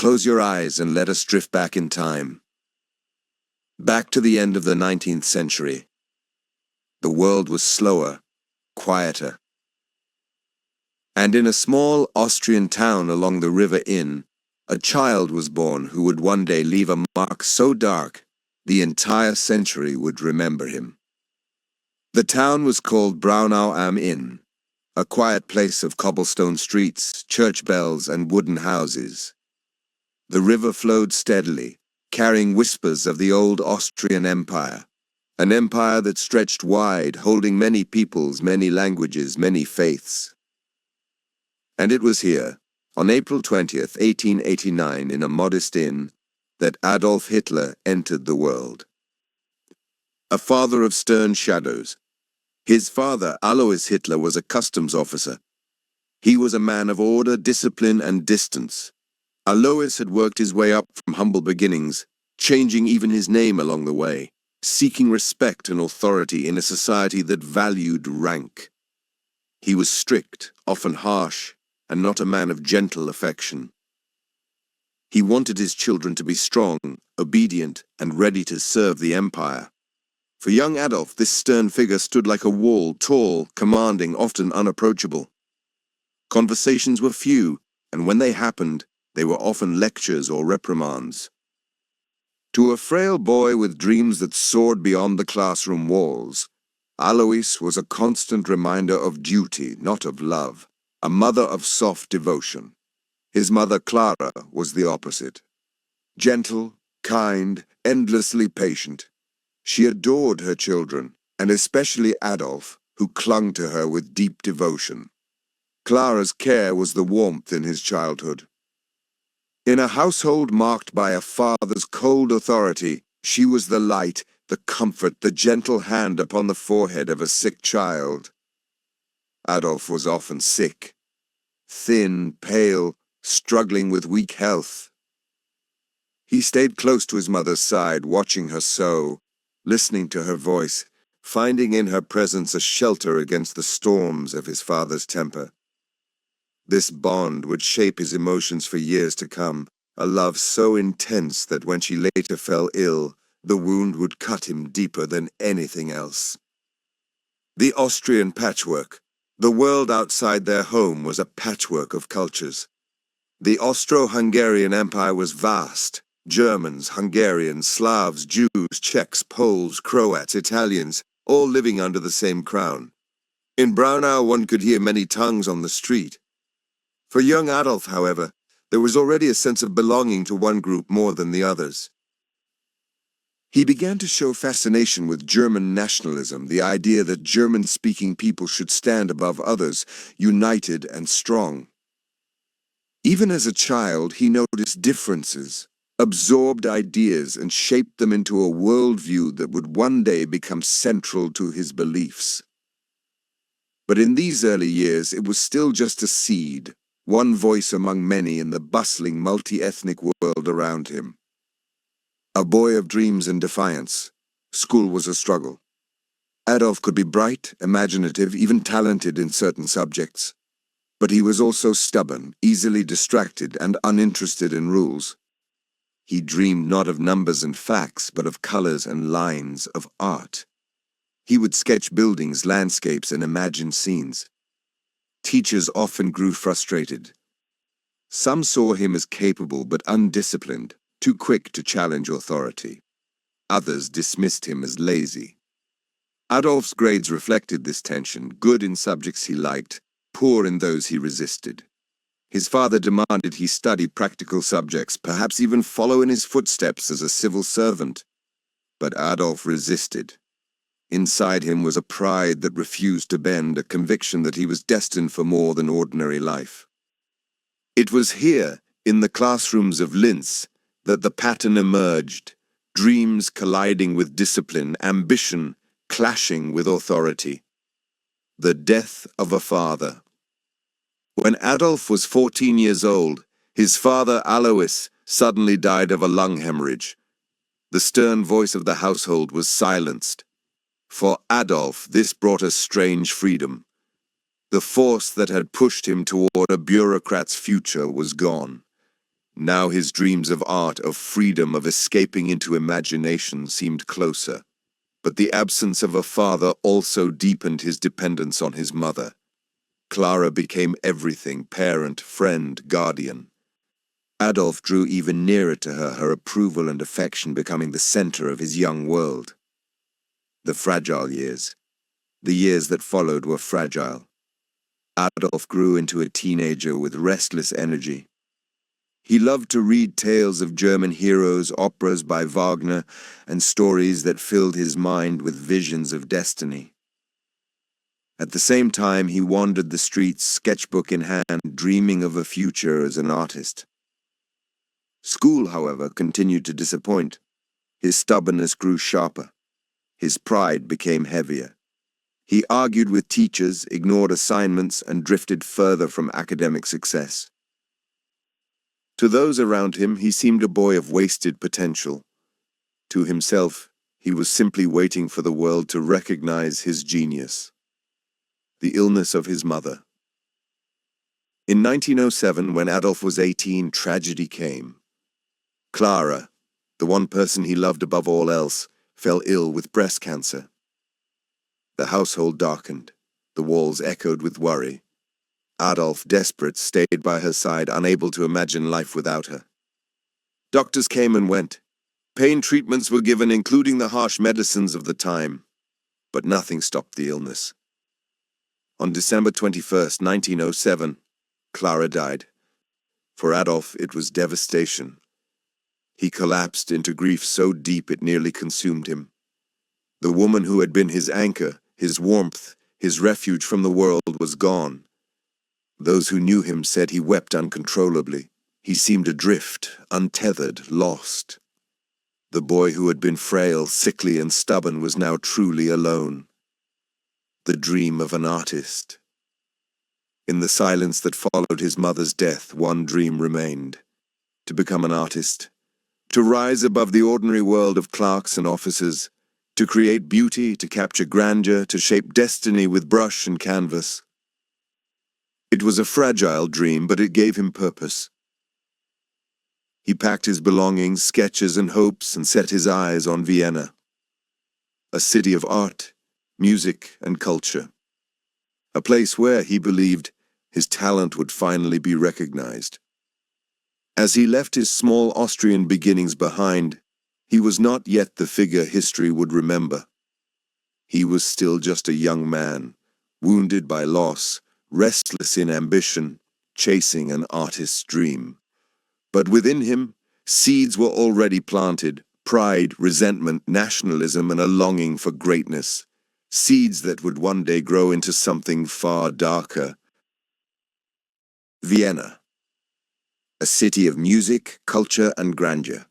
Close your eyes and let us drift back in time. Back to the end of the 19th century. The world was slower, quieter. And in a small Austrian town along the River Inn, a child was born who would one day leave a mark so dark the entire century would remember him. The town was called Braunau am Inn, a quiet place of cobblestone streets, church bells, and wooden houses. The river flowed steadily, carrying whispers of the old Austrian Empire, an empire that stretched wide, holding many peoples, many languages, many faiths. And it was here, on April 20th, 1889, in a modest inn, that Adolf Hitler entered the world. A father of stern shadows. His father, Alois Hitler, was a customs officer. He was a man of order, discipline, and distance. Alois had worked his way up from humble beginnings, changing even his name along the way, seeking respect and authority in a society that valued rank. He was strict, often harsh, and not a man of gentle affection. He wanted his children to be strong, obedient, and ready to serve the empire. For young Adolf, this stern figure stood like a wall, tall, commanding, often unapproachable. Conversations were few, and when they happened, they were often lectures or reprimands. To a frail boy with dreams that soared beyond the classroom walls, Alois was a constant reminder of duty, not of love, a mother of soft devotion. His mother, Clara, was the opposite. Gentle, kind, endlessly patient. She adored her children, and especially Adolf, who clung to her with deep devotion. Clara's care was the warmth in his childhood. In a household marked by a father's cold authority, she was the light, the comfort, the gentle hand upon the forehead of a sick child. Adolf was often sick, thin, pale, struggling with weak health. He stayed close to his mother's side, watching her sew, listening to her voice, finding in her presence a shelter against the storms of his father's temper. This bond would shape his emotions for years to come, a love so intense that when she later fell ill, the wound would cut him deeper than anything else. The Austrian patchwork. The world outside their home was a patchwork of cultures. The Austro-Hungarian Empire was vast. Germans, Hungarians, Slavs, Jews, Czechs, Poles, Croats, Italians, all living under the same crown. In Braunau, one could hear many tongues on the street. For young Adolf, however, there was already a sense of belonging to one group more than the others. He began to show fascination with German nationalism, the idea that German-speaking people should stand above others, united and strong. Even as a child, he noticed differences, absorbed ideas, and shaped them into a worldview that would one day become central to his beliefs. But in these early years, it was still just a seed, one voice among many in the bustling, multi-ethnic world around him. A boy of dreams and defiance, school was a struggle. Adolf could be bright, imaginative, even talented in certain subjects. But he was also stubborn, easily distracted, and uninterested in rules. He dreamed not of numbers and facts, but of colors and lines, of art. He would sketch buildings, landscapes, and imagine scenes. Teachers often grew frustrated. Some saw him as capable but undisciplined, too quick to challenge authority. Others dismissed him as lazy. Adolf's grades reflected this tension, good in subjects he liked, poor in those he resisted. His father demanded he study practical subjects, perhaps even follow in his footsteps as a civil servant. But Adolf resisted. Inside him was a pride that refused to bend, a conviction that he was destined for more than ordinary life. It was here, in the classrooms of Linz, that the pattern emerged, dreams colliding with discipline, ambition clashing with authority. The death of a father. When Adolf was 14 years old, his father Alois suddenly died of a lung hemorrhage. The stern voice of the household was silenced. For Adolf, this brought a strange freedom. The force that had pushed him toward a bureaucrat's future was gone. Now his dreams of art, of freedom, of escaping into imagination seemed closer. But the absence of a father also deepened his dependence on his mother. Clara became everything: parent, friend, guardian. Adolf drew even nearer to her, her approval and affection becoming the center of his young world. The fragile years. The years that followed were fragile. Adolf grew into a teenager with restless energy. He loved to read tales of German heroes, operas by Wagner, and stories that filled his mind with visions of destiny. At the same time, he wandered the streets, sketchbook in hand, dreaming of a future as an artist. School, however, continued to disappoint. His stubbornness grew sharper. His pride became heavier. He argued with teachers, ignored assignments, and drifted further from academic success. To those around him, he seemed a boy of wasted potential. To himself, he was simply waiting for the world to recognize his genius. The illness of his mother. In 1907, when Adolf was 18, tragedy came. Clara, the one person he loved above all else, fell ill with breast cancer. The household darkened. The walls echoed with worry. Adolf, desperate, stayed by her side, unable to imagine life without her. Doctors came and went. Pain treatments were given, including the harsh medicines of the time. But nothing stopped the illness. On December 21st, 1907, Clara died. For Adolf, it was devastation. He collapsed into grief so deep it nearly consumed him. The woman who had been his anchor, his warmth, his refuge from the world was gone. Those who knew him said he wept uncontrollably. He seemed adrift, untethered, lost. The boy who had been frail, sickly, and stubborn was now truly alone. The dream of an artist. In the silence that followed his mother's death, one dream remained: to become an artist, to rise above the ordinary world of clerks and officers, to create beauty, to capture grandeur, to shape destiny with brush and canvas. It was a fragile dream, but it gave him purpose. He packed his belongings, sketches, and hopes and set his eyes on Vienna, a city of art, music, and culture, a place where, he believed, his talent would finally be recognized. As he left his small Austrian beginnings behind, he was not yet the figure history would remember. He was still just a young man, wounded by loss, restless in ambition, chasing an artist's dream. But within him, seeds were already planted: pride, resentment, nationalism, and a longing for greatness. Seeds that would one day grow into something far darker. Vienna. A city of music, culture, and grandeur.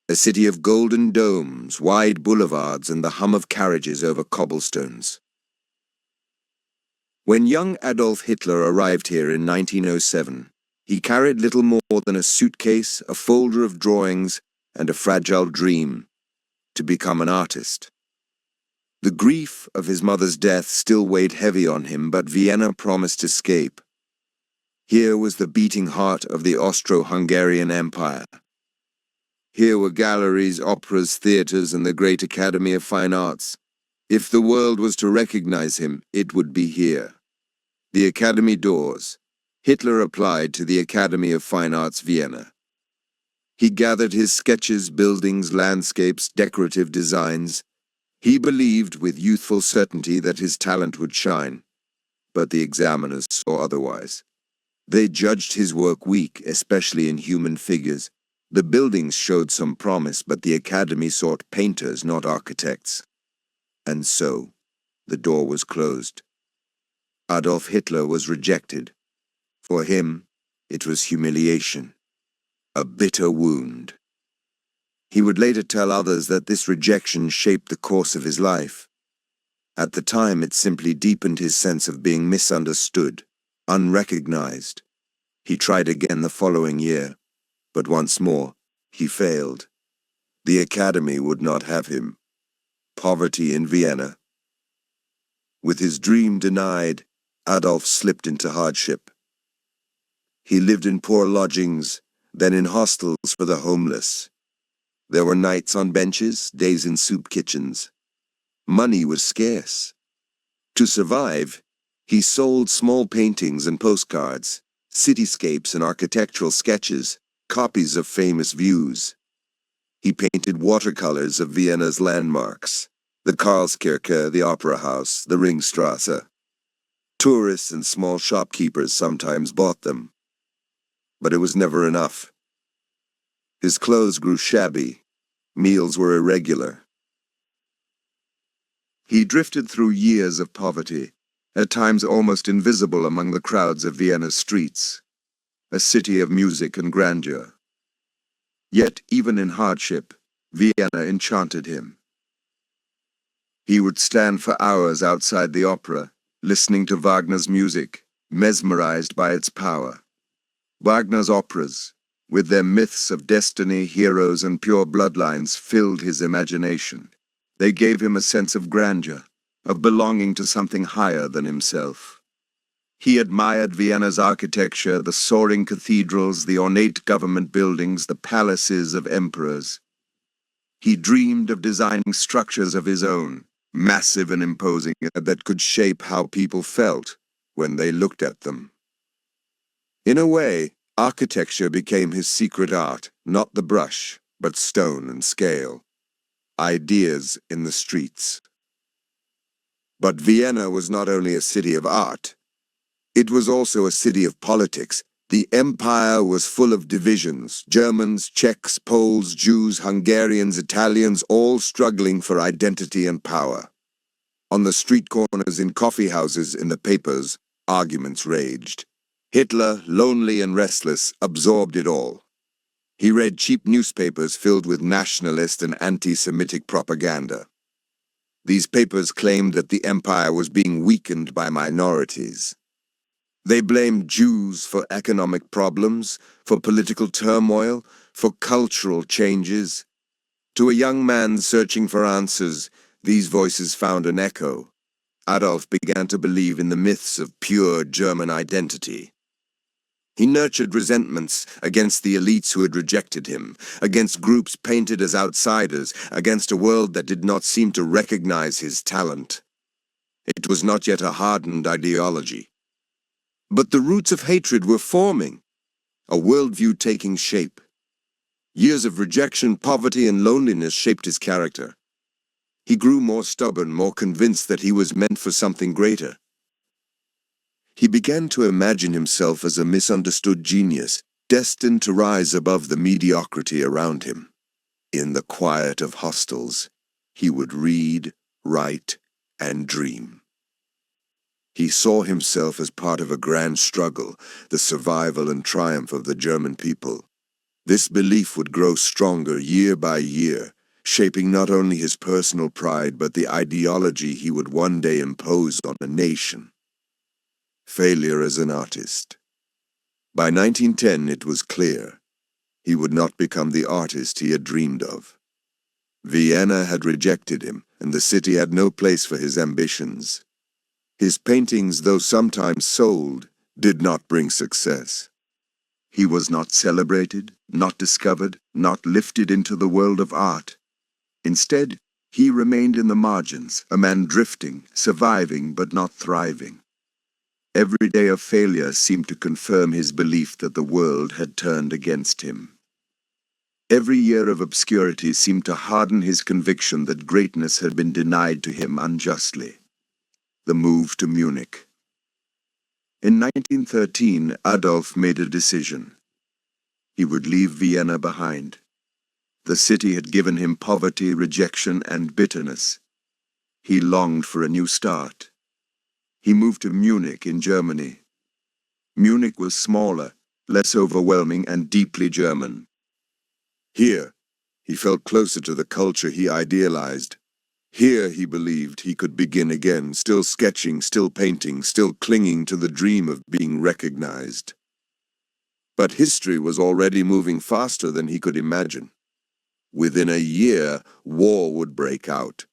A city of golden domes, wide boulevards, and the hum of carriages over cobblestones. When young Adolf Hitler arrived here in 1907, he carried little more than a suitcase, a folder of drawings, and a fragile dream: to become an artist. The grief of his mother's death still weighed heavy on him, but Vienna promised escape. Here was the beating heart of the Austro-Hungarian Empire. Here were galleries, operas, theaters, and the great Academy of Fine Arts. If the world was to recognize him, it would be here. The Academy doors. Hitler applied to the Academy of Fine Arts, Vienna. He gathered his sketches, buildings, landscapes, decorative designs. He believed with youthful certainty that his talent would shine. But the examiners saw otherwise. They judged his work weak, especially in human figures. The buildings showed some promise, but the Academy sought painters, not architects. And so, the door was closed. Adolf Hitler was rejected. For him, it was humiliation, a bitter wound. He would later tell others that this rejection shaped the course of his life. At the time, it simply deepened his sense of being misunderstood, unrecognized. He tried again the following year, but once more, he failed. The Academy would not have him. Poverty in Vienna. With his dream denied, Adolf slipped into hardship. He lived in poor lodgings, then in hostels for the homeless. There were nights on benches, days in soup kitchens. Money was scarce. To survive, he sold small paintings and postcards, cityscapes and architectural sketches, copies of famous views. He painted watercolors of Vienna's landmarks, the Karlskirche, the Opera House, the Ringstrasse. Tourists and small shopkeepers sometimes bought them. But it was never enough. His clothes grew shabby. Meals were irregular. He drifted through years of poverty, at times almost invisible among the crowds of Vienna's streets, a city of music and grandeur. Yet, even in hardship, Vienna enchanted him. He would stand for hours outside the opera, listening to Wagner's music, mesmerized by its power. Wagner's operas, with their myths of destiny, heroes, and pure bloodlines, filled his imagination. They gave him a sense of grandeur, of belonging to something higher than himself. He admired Vienna's architecture, the soaring cathedrals, the ornate government buildings, the palaces of emperors. He dreamed of designing structures of his own, massive and imposing, that could shape how people felt when they looked at them. In a way, architecture became his secret art, not the brush, but stone and scale. Ideas in the streets. But Vienna was not only a city of art, it was also a city of politics. The empire was full of divisions: Germans, Czechs, Poles, Jews, Hungarians, Italians, all struggling for identity and power. On the street corners, in coffee houses, in the papers, arguments raged. Hitler, lonely and restless, absorbed it all. He read cheap newspapers filled with nationalist and anti-Semitic propaganda. These papers claimed that the empire was being weakened by minorities. They blamed Jews for economic problems, for political turmoil, for cultural changes. To a young man searching for answers, these voices found an echo. Adolf began to believe in the myths of pure German identity. He nurtured resentments against the elites who had rejected him, against groups painted as outsiders, against a world that did not seem to recognize his talent. It was not yet a hardened ideology. But the roots of hatred were forming, a worldview taking shape. Years of rejection, poverty, and loneliness shaped his character. He grew more stubborn, more convinced that he was meant for something greater. He began to imagine himself as a misunderstood genius, destined to rise above the mediocrity around him. In the quiet of hostels, he would read, write, and dream. He saw himself as part of a grand struggle, the survival and triumph of the German people. This belief would grow stronger year by year, shaping not only his personal pride but the ideology he would one day impose on a nation. Failure as an artist. By 1910, it was clear he would not become the artist he had dreamed of. Vienna had rejected him, and the city had no place for his ambitions. His paintings, though sometimes sold, did not bring success. He was not celebrated, not discovered, not lifted into the world of art. Instead, he remained in the margins, a man drifting, surviving but not thriving. Every day of failure seemed to confirm his belief that the world had turned against him. Every year of obscurity seemed to harden his conviction that greatness had been denied to him unjustly. The move to Munich. In 1913, Adolf made a decision. He would leave Vienna behind. The city had given him poverty, rejection, and bitterness. He longed for a new start. He moved to Munich in Germany. Munich was smaller, less overwhelming, and deeply German. Here, he felt closer to the culture he idealized. Here, he believed, he could begin again, still sketching, still painting, still clinging to the dream of being recognized. But history was already moving faster than he could imagine. Within a year, war would break out,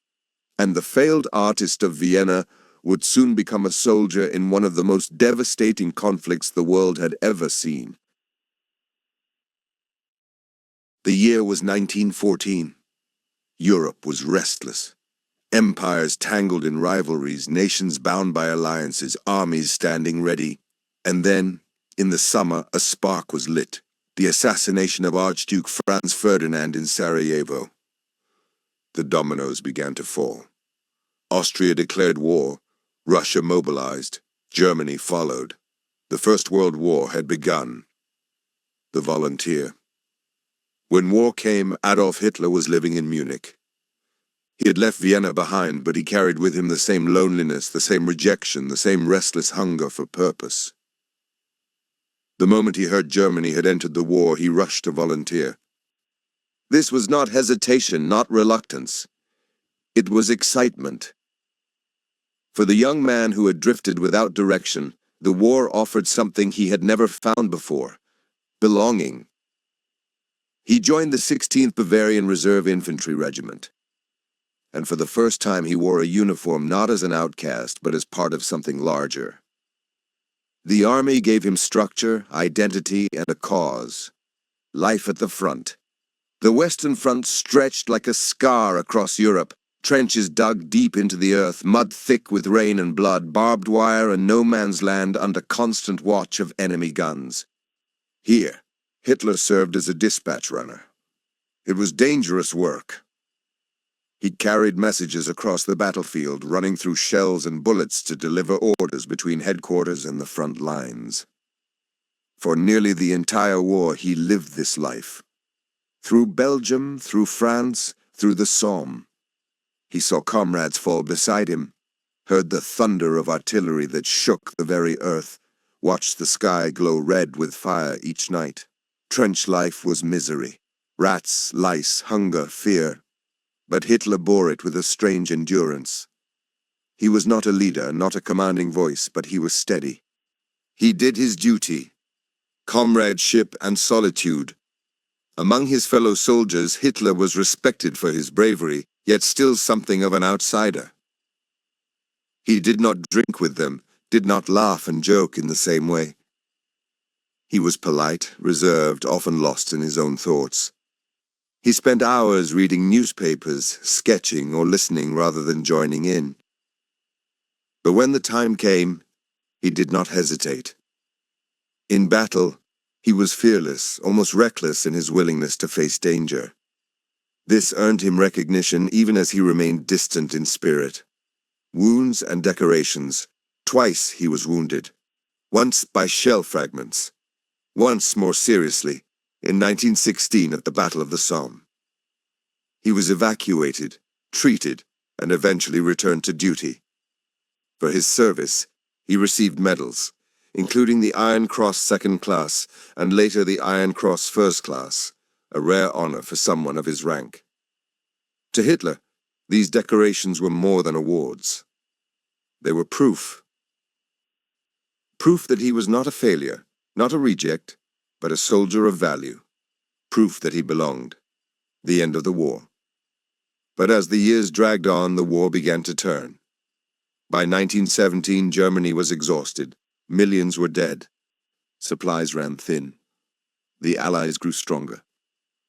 and the failed artist of Vienna would soon become a soldier in one of the most devastating conflicts the world had ever seen. The year was 1914. Europe was restless. Empires tangled in rivalries, nations bound by alliances, armies standing ready. And then, in the summer, a spark was lit. The assassination of Archduke Franz Ferdinand in Sarajevo. The dominoes began to fall. Austria declared war. Russia mobilized. Germany followed. The First World War had begun. The volunteer. When war came, Adolf Hitler was living in Munich. He had left Vienna behind, but he carried with him the same loneliness, the same rejection, the same restless hunger for purpose. The moment he heard Germany had entered the war, he rushed to volunteer. This was not hesitation, not reluctance. It was excitement. For the young man who had drifted without direction, the war offered something he had never found before: belonging. He joined the 16th Bavarian Reserve Infantry Regiment. And for the first time he wore a uniform not as an outcast, but as part of something larger. The army gave him structure, identity, and a cause. Life at the front. The Western Front stretched like a scar across Europe, trenches dug deep into the earth, mud thick with rain and blood, barbed wire and no man's land under constant watch of enemy guns. Here, Hitler served as a dispatch runner. It was dangerous work. He carried messages across the battlefield, running through shells and bullets to deliver orders between headquarters and the front lines. For nearly the entire war, he lived this life. Through Belgium, through France, through the Somme. He saw comrades fall beside him, heard the thunder of artillery that shook the very earth, watched the sky glow red with fire each night. Trench life was misery. Rats, lice, hunger, fear. But Hitler bore it with a strange endurance. He was not a leader, not a commanding voice, but he was steady. He did his duty. Comradeship and solitude. Among his fellow soldiers, Hitler was respected for his bravery, yet still something of an outsider. He did not drink with them, did not laugh and joke in the same way. He was polite, reserved, often lost in his own thoughts. He spent hours reading newspapers, sketching, or listening rather than joining in. But when the time came, he did not hesitate. In battle, he was fearless, almost reckless in his willingness to face danger. This earned him recognition even as he remained distant in spirit. Wounds and decorations. Twice he was wounded. Once by shell fragments. Once, more seriously, in 1916 at the Battle of the Somme. He was evacuated, treated, and eventually returned to duty. For his service, he received medals, including the Iron Cross Second Class and later the Iron Cross First Class, a rare honor for someone of his rank. To Hitler, these decorations were more than awards. They were proof. Proof that he was not a failure, not a reject, but a soldier of value. Proof that he belonged. The end of the war. But as the years dragged on, the war began to turn. By 1917, Germany was exhausted. Millions were dead. Supplies ran thin. The Allies grew stronger.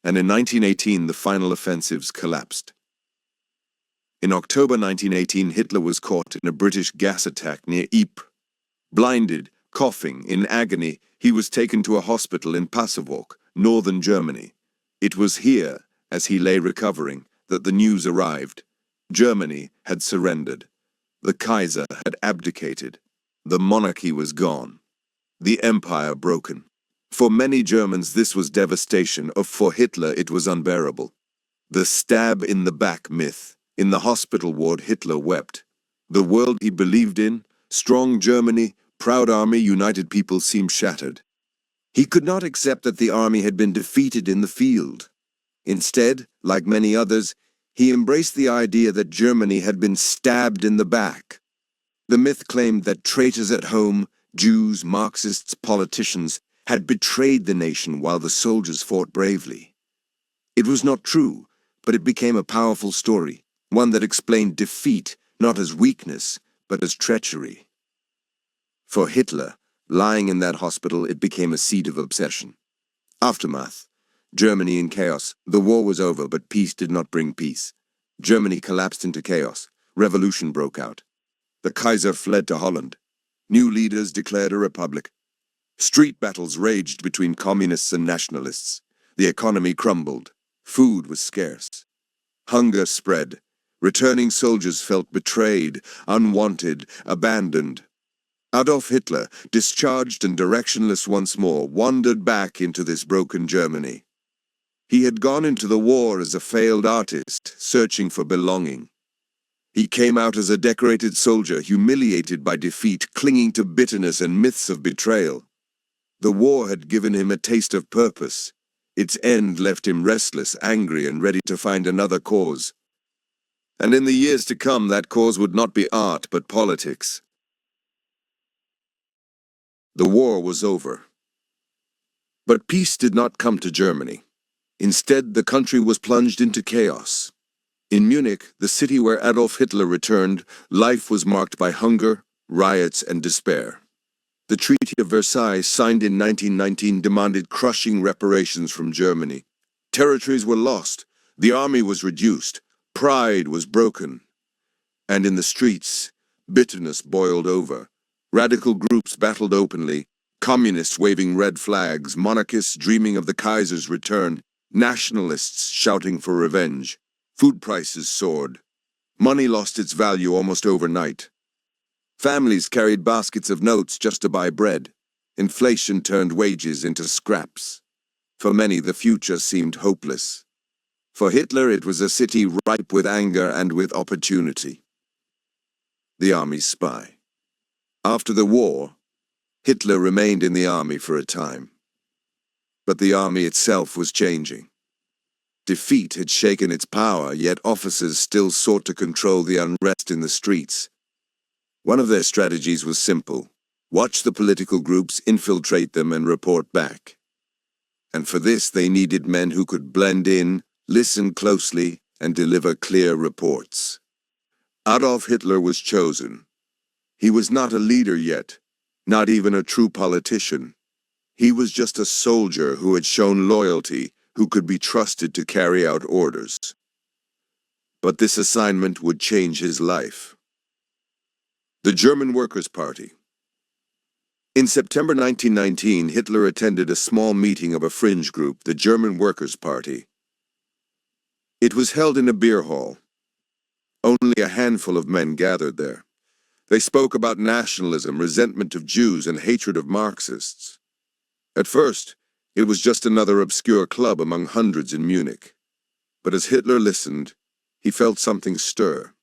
And in 1918, the final offensives collapsed. In October 1918, Hitler was caught in a British gas attack near Ypres. Blinded, coughing, in agony, he was taken to a hospital in Passewalk, northern Germany. It was here, as he lay recovering, that the news arrived. Germany had surrendered. The Kaiser had abdicated. The monarchy was gone. The empire broken. For many Germans this was devastation, for Hitler it was unbearable. The stab in the back myth. In the hospital ward Hitler wept. The world he believed in, strong Germany, proud army, united people, seemed shattered. He could not accept that the army had been defeated in the field. Instead, like many others, he embraced the idea that Germany had been stabbed in the back. The myth claimed that traitors at home, Jews, Marxists, politicians, had betrayed the nation while the soldiers fought bravely. It was not true, but it became a powerful story, one that explained defeat not as weakness, but as treachery. For Hitler, lying in that hospital, it became a seed of obsession. Aftermath. Germany in chaos. The war was over, but peace did not bring peace. Germany collapsed into chaos. Revolution broke out. The Kaiser fled to Holland. New leaders declared a republic. Street battles raged between communists and nationalists. The economy crumbled. Food was scarce. Hunger spread. Returning soldiers felt betrayed, unwanted, abandoned. Adolf Hitler, discharged and directionless once more, wandered back into this broken Germany. He had gone into the war as a failed artist, searching for belonging. He came out as a decorated soldier, humiliated by defeat, clinging to bitterness and myths of betrayal. The war had given him a taste of purpose. Its end left him restless, angry, and ready to find another cause. And in the years to come, that cause would not be art, but politics. The war was over. But peace did not come to Germany. Instead, the country was plunged into chaos. In Munich, the city where Adolf Hitler returned, life was marked by hunger, riots, and despair. The Treaty of Versailles, signed in 1919, demanded crushing reparations from Germany. Territories were lost, the army was reduced, pride was broken. And in the streets, bitterness boiled over. Radical groups battled openly, communists waving red flags, monarchists dreaming of the Kaiser's return, nationalists shouting for revenge. Food prices soared. Money lost its value almost overnight. Families carried baskets of notes just to buy bread. Inflation turned wages into scraps. For many, the future seemed hopeless. For Hitler, it was a city ripe with anger and with opportunity. The army's spy. After the war, Hitler remained in the army for a time. But the army itself was changing. Defeat had shaken its power, yet officers still sought to control the unrest in the streets. One of their strategies was simple: watch the political groups, infiltrate them, and report back. And for this, they needed men who could blend in, listen closely, and deliver clear reports. Adolf Hitler was chosen. He was not a leader yet, not even a true politician. He was just a soldier who had shown loyalty, who could be trusted to carry out orders. But this assignment would change his life. The German Workers' Party. In September 1919, Hitler attended a small meeting of a fringe group, the German Workers' Party. It was held in a beer hall. Only a handful of men gathered there. They spoke about nationalism, resentment of Jews, and hatred of Marxists. At first, it was just another obscure club among hundreds in Munich. But as Hitler listened, he felt something stir.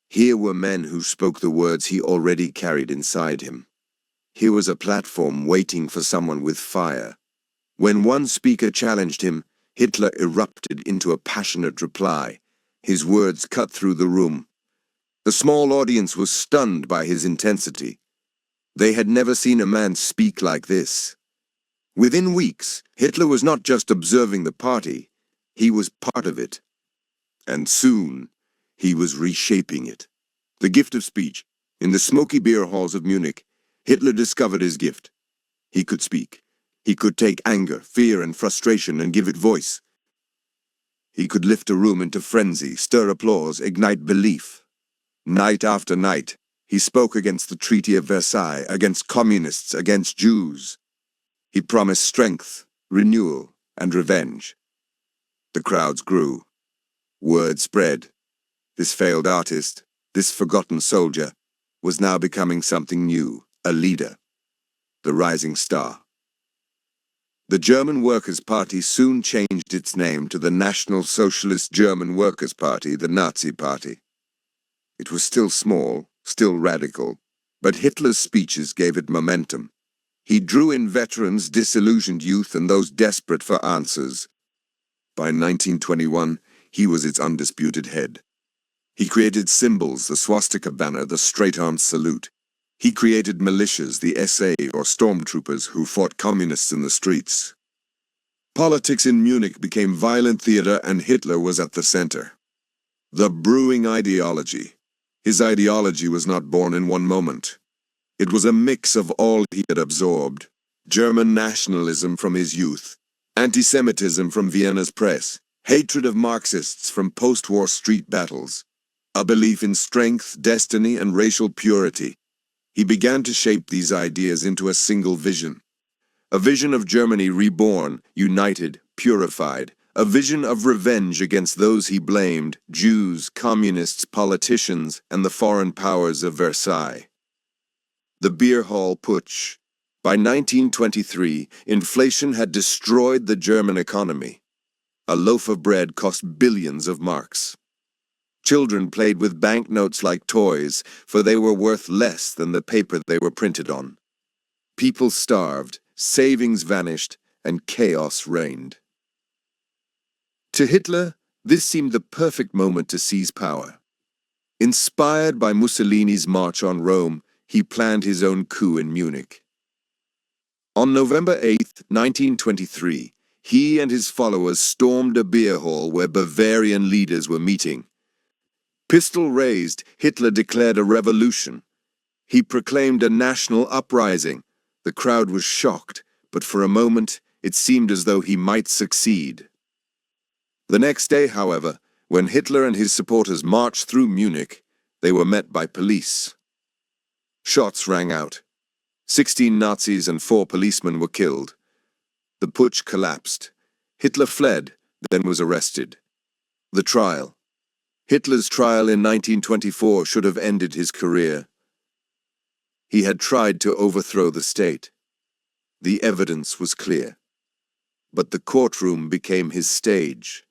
Here were men who spoke the words he already carried inside him. Here was a platform waiting for someone with fire. When one speaker challenged him, Hitler erupted into a passionate reply. His words cut through the room. The small audience was stunned by his intensity. They had never seen a man speak like this. Within weeks, Hitler was not just observing the party, he was part of it. And soon, he was reshaping it. The gift of speech. In the smoky beer halls of Munich, Hitler discovered his gift. He could speak. He could take anger, fear, and frustration and give it voice. He could lift a room into frenzy, stir applause, ignite belief. Night after night, he spoke against the Treaty of Versailles, against communists, against Jews. He promised strength, renewal, and revenge. The crowds grew. Word spread. This failed artist, this forgotten soldier, was now becoming something new, a leader, the rising star. The German Workers' Party soon changed its name to the National Socialist German Workers' Party, the Nazi Party. It was still small, still radical, but Hitler's speeches gave it momentum. He drew in veterans, disillusioned youth, and those desperate for answers. By 1921, he was its undisputed head. He created symbols, the swastika banner, the straight-armed salute. He created militias, the SA or stormtroopers who fought communists in the streets. Politics in Munich became violent theater, and Hitler was at the center. The brewing ideology. His ideology was not born in one moment. It was a mix of all he had absorbed. German nationalism from his youth, Anti-Semitism from Vienna's press, hatred of Marxists from post-war street battles, a belief in strength, destiny, and racial purity. He began to shape these ideas into a single vision. A vision of Germany reborn, united, purified. A vision of revenge against those he blamed, Jews, communists, politicians, and the foreign powers of Versailles. The beer hall putsch. By 1923, inflation had destroyed the German economy. A loaf of bread cost billions of marks. Children played with banknotes like toys, for they were worth less than the paper they were printed on. People starved, savings vanished, and chaos reigned. To Hitler, this seemed the perfect moment to seize power. Inspired by Mussolini's march on Rome, he planned his own coup in Munich. On November 8, 1923, he and his followers stormed a beer hall where Bavarian leaders were meeting. Pistol raised, Hitler declared a revolution. He proclaimed a national uprising. The crowd was shocked, but for a moment it seemed as though he might succeed. The next day, however, when Hitler and his supporters marched through Munich, they were met by police. Shots rang out. 16 Nazis and 4 policemen were killed. The putsch collapsed. Hitler fled, then was arrested. The trial. Hitler's trial in 1924 should have ended his career. He had tried to overthrow the state. The evidence was clear. But the courtroom became his stage.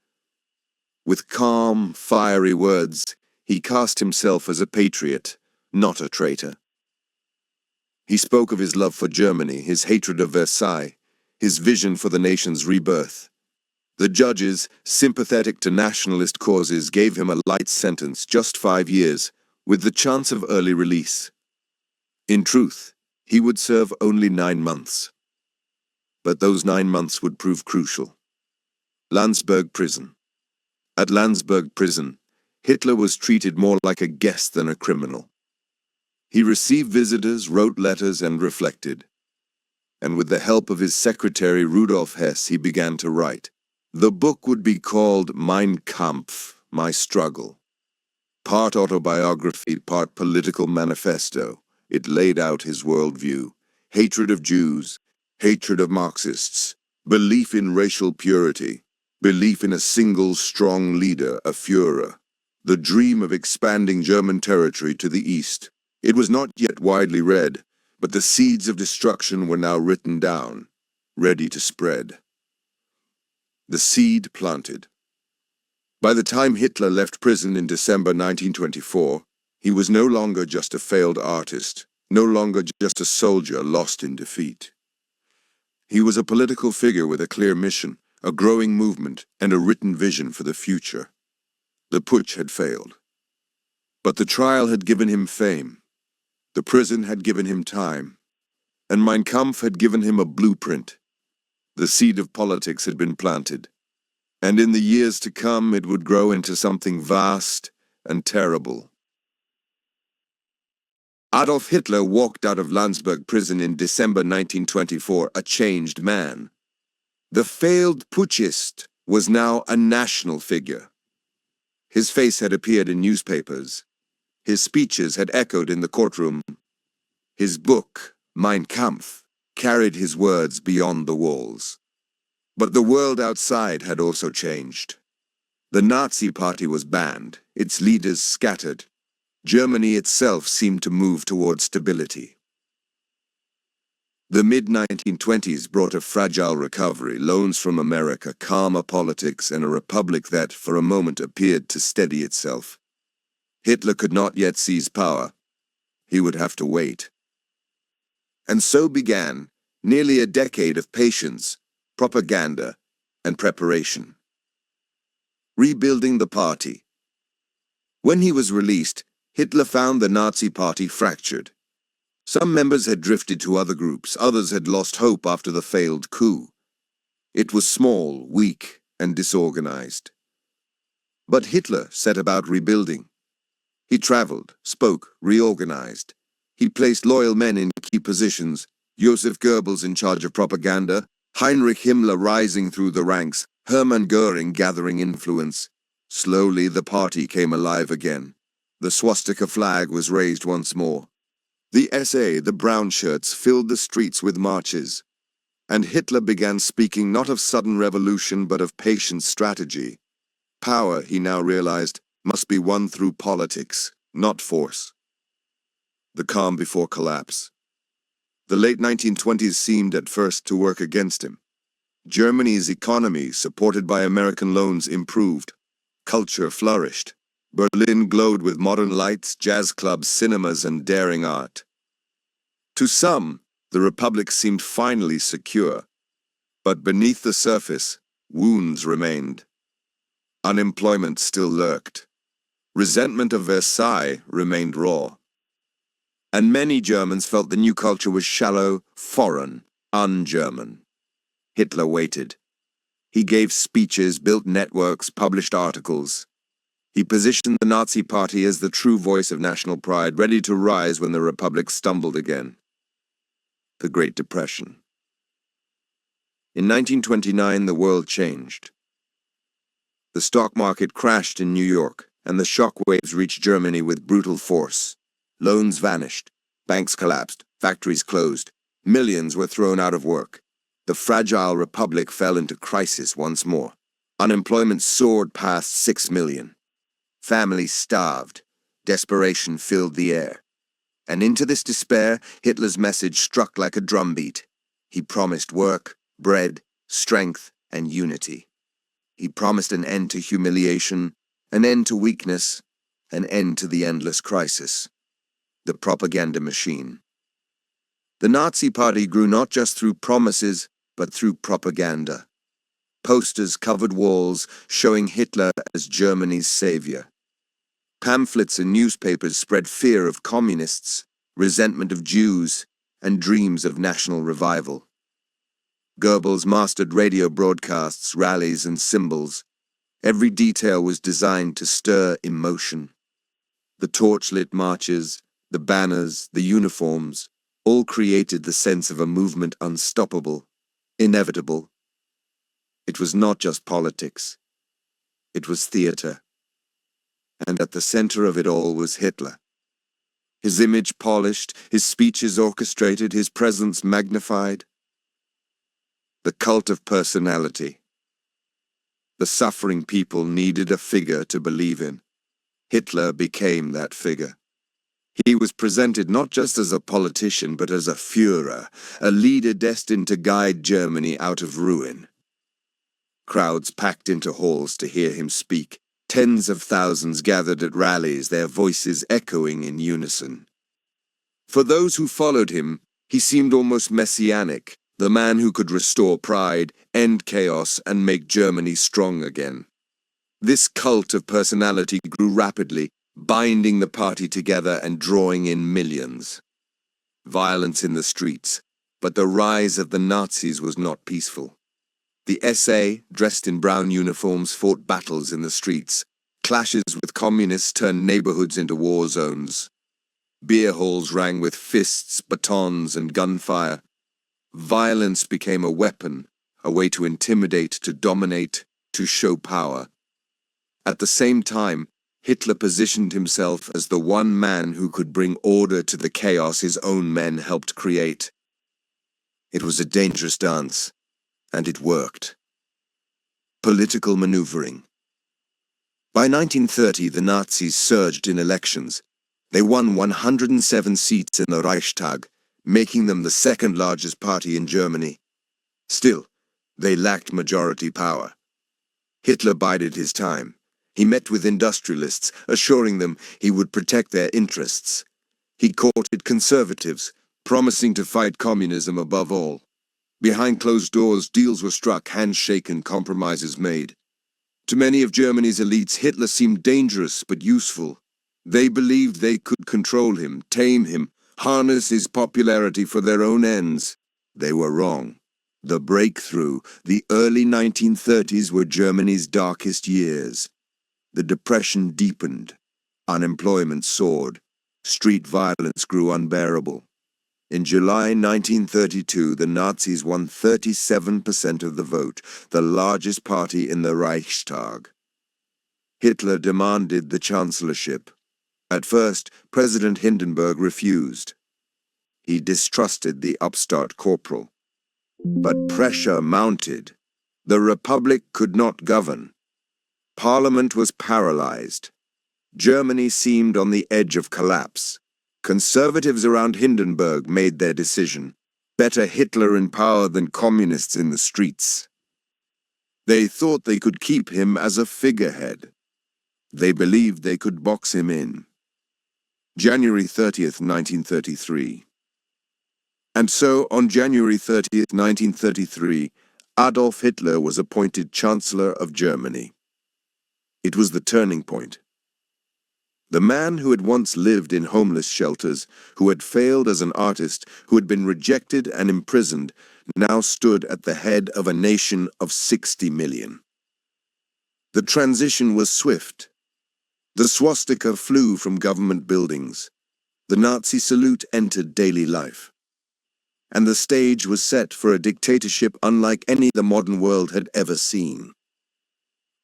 With calm, fiery words, he cast himself as a patriot, not a traitor. He spoke of his love for Germany, his hatred of Versailles, his vision for the nation's rebirth. The judges, sympathetic to nationalist causes, gave him a light sentence, just 5 years, with the chance of early release. In truth, he would serve only 9 months. But those 9 months would prove crucial. Landsberg Prison. At Landsberg Prison, Hitler was treated more like a guest than a criminal. He received visitors, wrote letters, and reflected. And with the help of his secretary Rudolf Hess, he began to write. The book would be called Mein Kampf, My Struggle. Part autobiography, part political manifesto, it laid out his worldview. Hatred of Jews, hatred of Marxists, belief in racial purity, belief in a single strong leader, a Führer, the dream of expanding German territory to the east. It was not yet widely read, but the seeds of destruction were now written down, ready to spread. The seed planted. By the time Hitler left prison in December 1924, he was no longer just a failed artist, no longer just a soldier lost in defeat. He was a political figure with a clear mission, a growing movement, and a written vision for the future. The putsch had failed. But the trial had given him fame. The prison had given him time. And Mein Kampf had given him a blueprint. The seed of politics had been planted. And in the years to come, it would grow into something vast and terrible. Adolf Hitler walked out of Landsberg prison in December 1924, a changed man. The failed putschist was now a national figure. His face had appeared in newspapers. His speeches had echoed in the courtroom. His book, Mein Kampf, carried his words beyond the walls. But the world outside had also changed. The Nazi Party was banned, its leaders scattered. Germany itself seemed to move toward stability. The mid-1920s brought a fragile recovery, loans from America, calmer politics, and a republic that, for a moment, appeared to steady itself. Hitler could not yet seize power. He would have to wait. And so began nearly a decade of patience, propaganda, and preparation. Rebuilding the party. When he was released, Hitler found the Nazi Party fractured. Some members had drifted to other groups, others had lost hope after the failed coup. It was small, weak, and disorganized. But Hitler set about rebuilding. He traveled, spoke, reorganized. He placed loyal men in key positions, Joseph Goebbels in charge of propaganda, Heinrich Himmler rising through the ranks, Hermann Goering gathering influence. Slowly the party came alive again. The swastika flag was raised once more. The SA, the brown shirts, filled the streets with marches. And Hitler began speaking not of sudden revolution but of patient strategy. Power, he now realized, must be won through politics, not force. The calm before collapse. The late 1920s seemed at first to work against him. Germany's economy, supported by American loans, improved. Culture flourished. Berlin glowed with modern lights, jazz clubs, cinemas, and daring art. To some, the Republic seemed finally secure. But beneath the surface, wounds remained. Unemployment still lurked. Resentment of Versailles remained raw. And many Germans felt the new culture was shallow, foreign, un-German. Hitler waited. He gave speeches, built networks, published articles. He positioned the Nazi Party as the true voice of national pride, ready to rise when the Republic stumbled again. The Great Depression. In 1929, the world changed. The stock market crashed in New York, and the shock waves reached Germany with brutal force. Loans vanished, banks collapsed, factories closed, millions were thrown out of work. The fragile republic fell into crisis once more. Unemployment soared past 6 million. Families starved. Desperation filled the air. And into this despair, Hitler's message struck like a drumbeat. He promised work, bread, strength, and unity. He promised an end to humiliation, an end to weakness, an end to the endless crisis. The propaganda machine. The Nazi Party grew not just through promises, but through propaganda. Posters covered walls showing Hitler as Germany's savior. Pamphlets in newspapers spread fear of communists, resentment of Jews, and dreams of national revival. Goebbels mastered radio broadcasts, rallies, and symbols. Every detail was designed to stir emotion. The torchlit marches, the banners, the uniforms, all created the sense of a movement unstoppable, inevitable. It was not just politics. It was theater. And at the center of it all was Hitler. His image polished, his speeches orchestrated, his presence magnified. The cult of personality. The suffering people needed a figure to believe in. Hitler became that figure. He was presented not just as a politician, but as a Führer, a leader destined to guide Germany out of ruin. Crowds packed into halls to hear him speak. Tens of thousands gathered at rallies, their voices echoing in unison. For those who followed him, he seemed almost messianic, the man who could restore pride, end chaos, and make Germany strong again. This cult of personality grew rapidly, binding the party together and drawing in millions. Violence in the streets, but the rise of the Nazis was not peaceful. The SA, dressed in brown uniforms, fought battles in the streets. Clashes with communists turned neighborhoods into war zones. Beer halls rang with fists, batons, and gunfire. Violence became a weapon, a way to intimidate, to dominate, to show power. At the same time, Hitler positioned himself as the one man who could bring order to the chaos his own men helped create. It was a dangerous dance, and it worked. Political maneuvering. By 1930, the Nazis surged in elections. They won 107 seats in the Reichstag, making them the second largest party in Germany. Still, they lacked majority power. Hitler bided his time. He met with industrialists, assuring them he would protect their interests. He courted conservatives, promising to fight communism above all. Behind closed doors, deals were struck, handshake, and compromises made. To many of Germany's elites, Hitler seemed dangerous but useful. They believed they could control him, tame him, harness his popularity for their own ends. They were wrong. The breakthrough, the early 1930s, were Germany's darkest years. The depression deepened. Unemployment soared. Street violence grew unbearable. In July 1932, the Nazis won 37% of the vote, the largest party in the Reichstag. Hitler demanded the chancellorship. At first, President Hindenburg refused. He distrusted the upstart corporal. But pressure mounted. The Republic could not govern. Parliament was paralyzed. Germany seemed on the edge of collapse. Conservatives around Hindenburg made their decision. Better Hitler in power than communists in the streets. They thought they could keep him as a figurehead. They believed they could box him in. January 30th, 1933. And so, on January 30th, 1933, Adolf Hitler was appointed Chancellor of Germany. It was the turning point. The man who had once lived in homeless shelters, who had failed as an artist, who had been rejected and imprisoned, now stood at the head of a nation of 60 million. The transition was swift. The swastika flew from government buildings. The Nazi salute entered daily life. And the stage was set for a dictatorship unlike any the modern world had ever seen.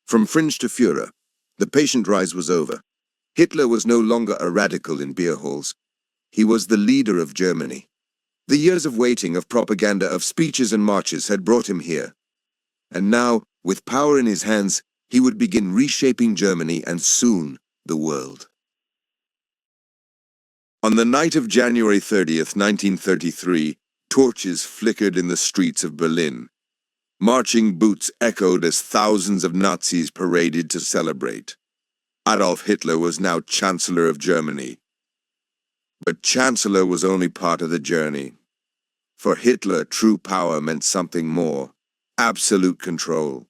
From fringe to Führer, the patient rise was over. Hitler was no longer a radical in beer halls. He was the leader of Germany. The years of waiting, of propaganda, of speeches and marches had brought him here. And now, with power in his hands, he would begin reshaping Germany and soon the world. On the night of January 30th, 1933, torches flickered in the streets of Berlin. Marching boots echoed as thousands of Nazis paraded to celebrate. Adolf Hitler was now Chancellor of Germany. But Chancellor was only part of the journey. For Hitler, true power meant something more: absolute control.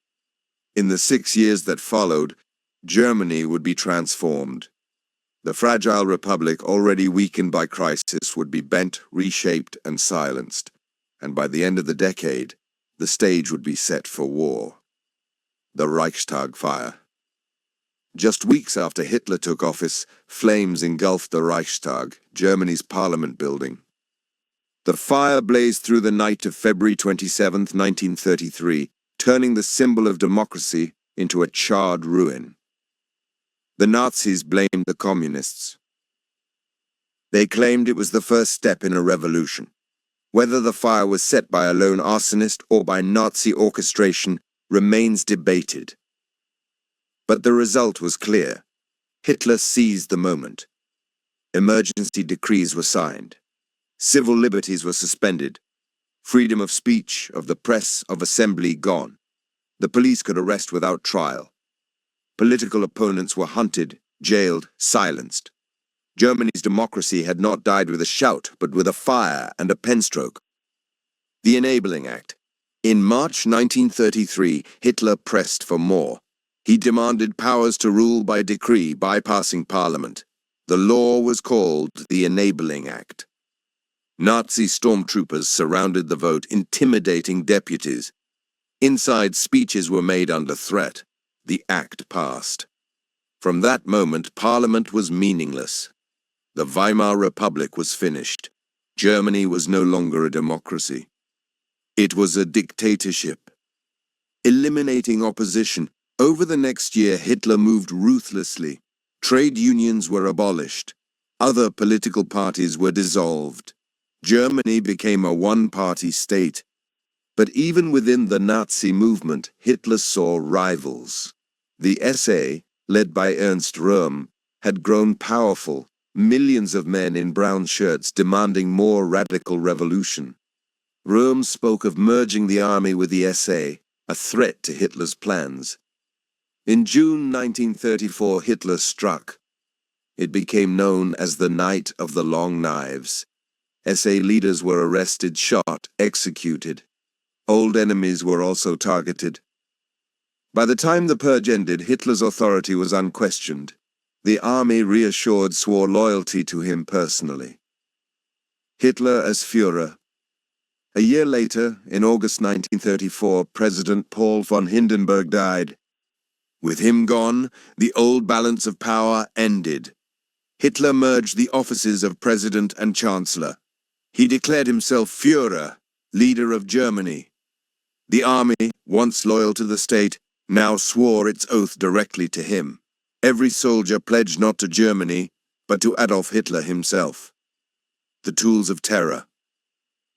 In the 6 years that followed, Germany would be transformed. The fragile republic, already weakened by crisis, would be bent, reshaped, and silenced. And by the end of the decade, the stage would be set for war. The Reichstag fire. Just weeks after Hitler took office, flames engulfed the Reichstag, Germany's parliament building. The fire blazed through the night of February 27, 1933, turning the symbol of democracy into a charred ruin. The Nazis blamed the communists. They claimed it was the first step in a revolution. Whether the fire was set by a lone arsonist or by Nazi orchestration remains debated. But the result was clear. Hitler seized the moment. Emergency decrees were signed. Civil liberties were suspended. Freedom of speech, of the press, of assembly gone. The police could arrest without trial. Political opponents were hunted, jailed, silenced. Germany's democracy had not died with a shout, but with a fire and a penstroke. The Enabling Act. In March 1933, Hitler pressed for more. He demanded powers to rule by decree, bypassing parliament. The law was called the Enabling Act. Nazi stormtroopers surrounded the vote, intimidating deputies. Inside, speeches were made under threat. The act passed. From that moment, parliament was meaningless. The Weimar Republic was finished. Germany was no longer a democracy. It was a dictatorship. Eliminating opposition, over the next year, Hitler moved ruthlessly. Trade unions were abolished. Other political parties were dissolved. Germany became a one-party state. But even within the Nazi movement, Hitler saw rivals. The SA, led by Ernst Röhm, had grown powerful, millions of men in brown shirts demanding more radical revolution. Röhm spoke of merging the army with the SA, a threat to Hitler's plans. In June 1934, Hitler struck. It became known as the Night of the Long Knives. SA leaders were arrested, shot, executed. Old enemies were also targeted. By the time the purge ended, Hitler's authority was unquestioned. The army, reassured, swore loyalty to him personally. Hitler as Führer. A year later, in August 1934, President Paul von Hindenburg died. With him gone, the old balance of power ended. Hitler merged the offices of President and Chancellor. He declared himself Führer, leader of Germany. The army, once loyal to the state, now swore its oath directly to him. Every soldier pledged not to Germany, but to Adolf Hitler himself. The tools of terror.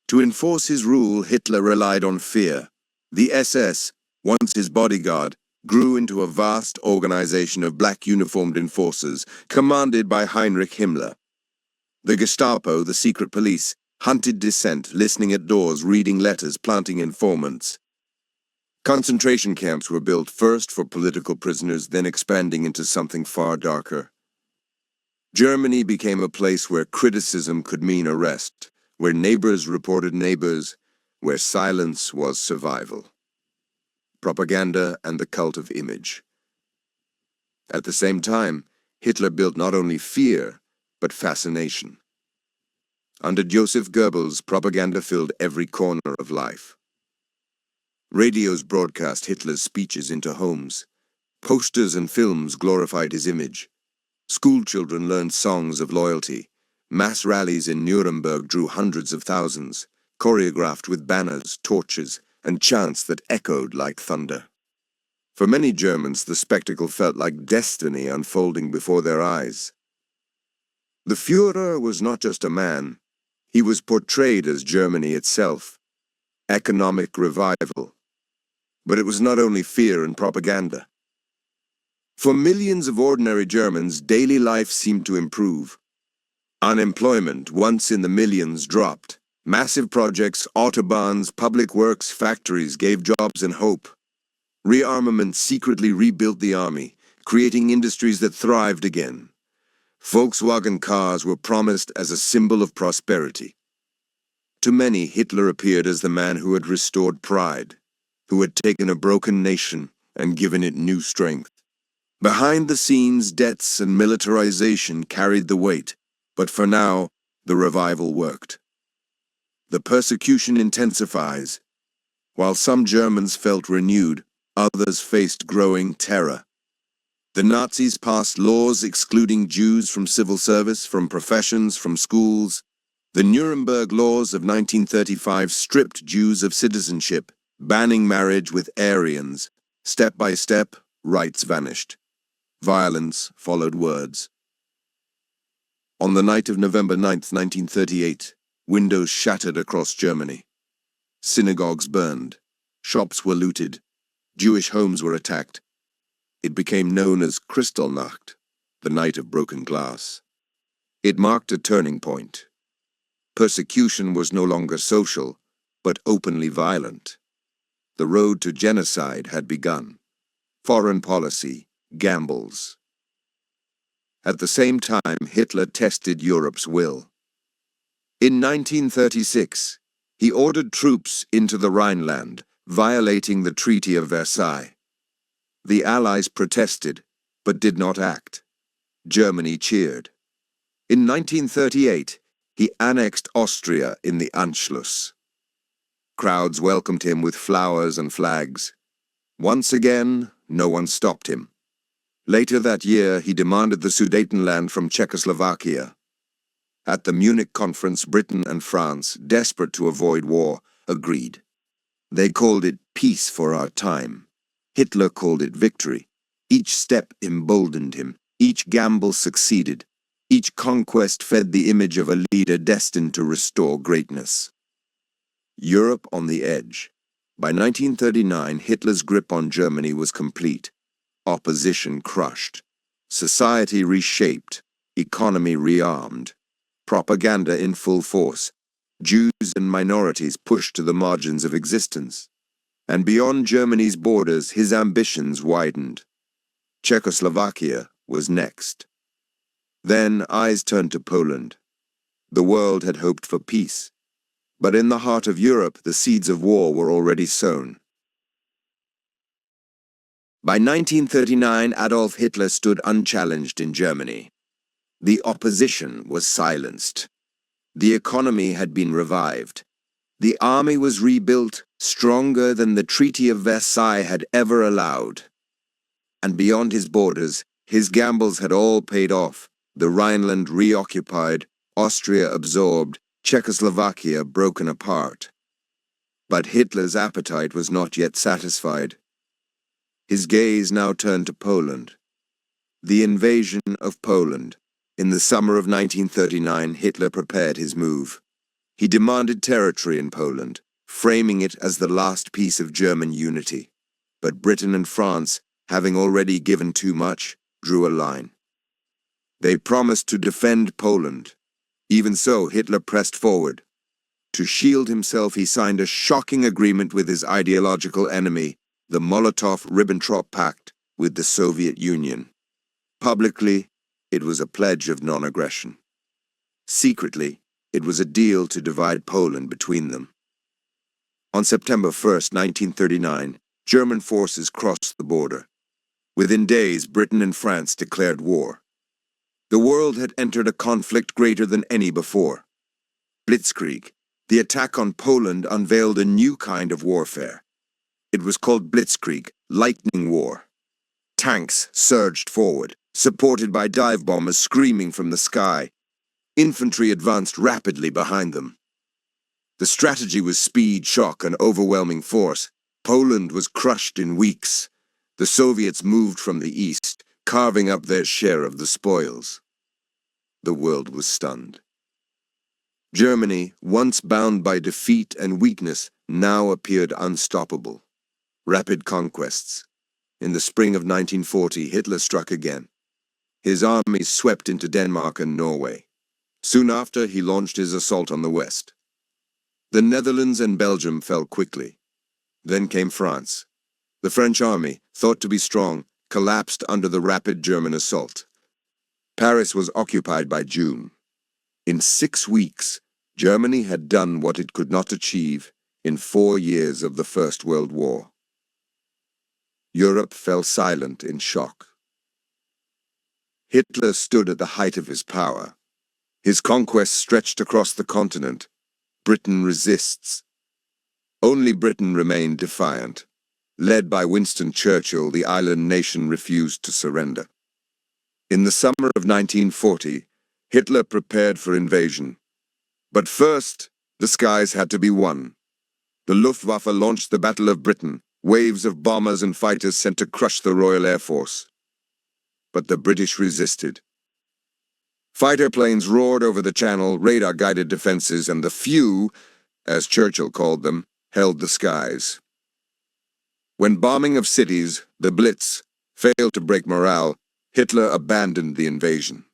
To enforce his rule, Hitler relied on fear. The SS, once his bodyguard, grew into a vast organization of black uniformed enforcers, commanded by Heinrich Himmler. The Gestapo, the secret police, hunted dissent, listening at doors, reading letters, planting informants. Concentration camps were built first for political prisoners, then expanding into something far darker. Germany became a place where criticism could mean arrest, where neighbors reported neighbors, where silence was survival. Propaganda and the cult of image. At the same time, Hitler built not only fear, but fascination. Under Joseph Goebbels, propaganda filled every corner of life. Radios broadcast Hitler's speeches into homes. Posters and films glorified his image. Schoolchildren learned songs of loyalty. Mass rallies in Nuremberg drew hundreds of thousands, choreographed with banners, torches, and chants that echoed like thunder. For many Germans, the spectacle felt like destiny unfolding before their eyes. The Führer was not just a man. He was portrayed as Germany itself. Economic revival. But it was not only fear and propaganda. For millions of ordinary Germans, daily life seemed to improve. Unemployment, once in the millions, dropped. Massive projects, autobahns, public works, factories gave jobs and hope. Rearmament secretly rebuilt the army, creating industries that thrived again. Volkswagen cars were promised as a symbol of prosperity. To many, Hitler appeared as the man who had restored pride, who had taken a broken nation and given it new strength. Behind the scenes, debts and militarization carried the weight, but for now, the revival worked. The persecution intensifies. While some Germans felt renewed, others faced growing terror. The Nazis passed laws excluding Jews from civil service, from professions, from schools. The Nuremberg laws of 1935 stripped Jews of citizenship, banning marriage with Aryans. Step by step, rights vanished. Violence followed words. On the night of November 9, 1938, windows shattered across Germany. Synagogues burned. Shops were looted. Jewish homes were attacked. It became known as Kristallnacht, the night of broken glass. It marked a turning point. Persecution was no longer social, but openly violent. The road to genocide had begun. Foreign policy, gambles. At the same time, Hitler tested Europe's will. In 1936, he ordered troops into the Rhineland, violating the Treaty of Versailles. The Allies protested, but did not act. Germany cheered. In 1938, he annexed Austria in the Anschluss. Crowds welcomed him with flowers and flags. Once again, no one stopped him. Later that year, he demanded the Sudetenland from Czechoslovakia. At the Munich conference, Britain and France, desperate to avoid war, agreed. They called it peace for our time. Hitler called it victory. Each step emboldened him. Each gamble succeeded. Each conquest fed the image of a leader destined to restore greatness. Europe on the edge. By 1939, Hitler's grip on Germany was complete. Opposition crushed. Society reshaped. Economy rearmed. Propaganda in full force. Jews and minorities pushed to the margins of existence. And beyond Germany's borders, his ambitions widened. Czechoslovakia was next. Then eyes turned to Poland. The world had hoped for peace. But in the heart of Europe, the seeds of war were already sown. By 1939, Adolf Hitler stood unchallenged in Germany. The opposition was silenced. The economy had been revived. The army was rebuilt, stronger than the Treaty of Versailles had ever allowed. And beyond his borders, his gambles had all paid off. The Rhineland reoccupied, Austria absorbed, Czechoslovakia broken apart. But Hitler's appetite was not yet satisfied. His gaze now turned to Poland. The invasion of Poland. In the summer of 1939, Hitler prepared his move. He demanded territory in Poland, framing it as the last piece of German unity. But Britain and France, having already given too much, drew a line. They promised to defend Poland. Even so, Hitler pressed forward. To shield himself, he signed a shocking agreement with his ideological enemy, the Molotov-Ribbentrop Pact with the Soviet Union. Publicly, it was a pledge of non-aggression. Secretly, it was a deal to divide Poland between them. On September 1st, 1939, German forces crossed the border. Within days, Britain and France declared war. The world had entered a conflict greater than any before. Blitzkrieg, the attack on Poland, unveiled a new kind of warfare. It was called Blitzkrieg, lightning war. Tanks surged forward, supported by dive bombers screaming from the sky. Infantry advanced rapidly behind them. The strategy was speed, shock, and overwhelming force. Poland was crushed in weeks. The Soviets moved from the east, carving up their share of the spoils. The world was stunned. Germany, once bound by defeat and weakness, now appeared unstoppable. Rapid conquests. In the spring of 1940, Hitler struck again. His armies swept into Denmark and Norway. Soon after, he launched his assault on the west. The Netherlands and Belgium fell quickly. Then came France. The French army, thought to be strong, collapsed under the rapid German assault. Paris was occupied by June. In 6 weeks, Germany had done what it could not achieve in 4 years of the First World War. Europe fell silent in shock. Hitler stood at the height of his power. His conquests stretched across the continent. Britain resists. Only Britain remained defiant. Led by Winston Churchill, the island nation refused to surrender. In the summer of 1940, Hitler prepared for invasion. But first, the skies had to be won. The Luftwaffe launched the Battle of Britain, waves of bombers and fighters sent to crush the Royal Air Force. But the British resisted. Fighter planes roared over the Channel, radar-guided defenses, and the few, as Churchill called them, held the skies. When bombing of cities, the Blitz, failed to break morale, Hitler abandoned the invasion.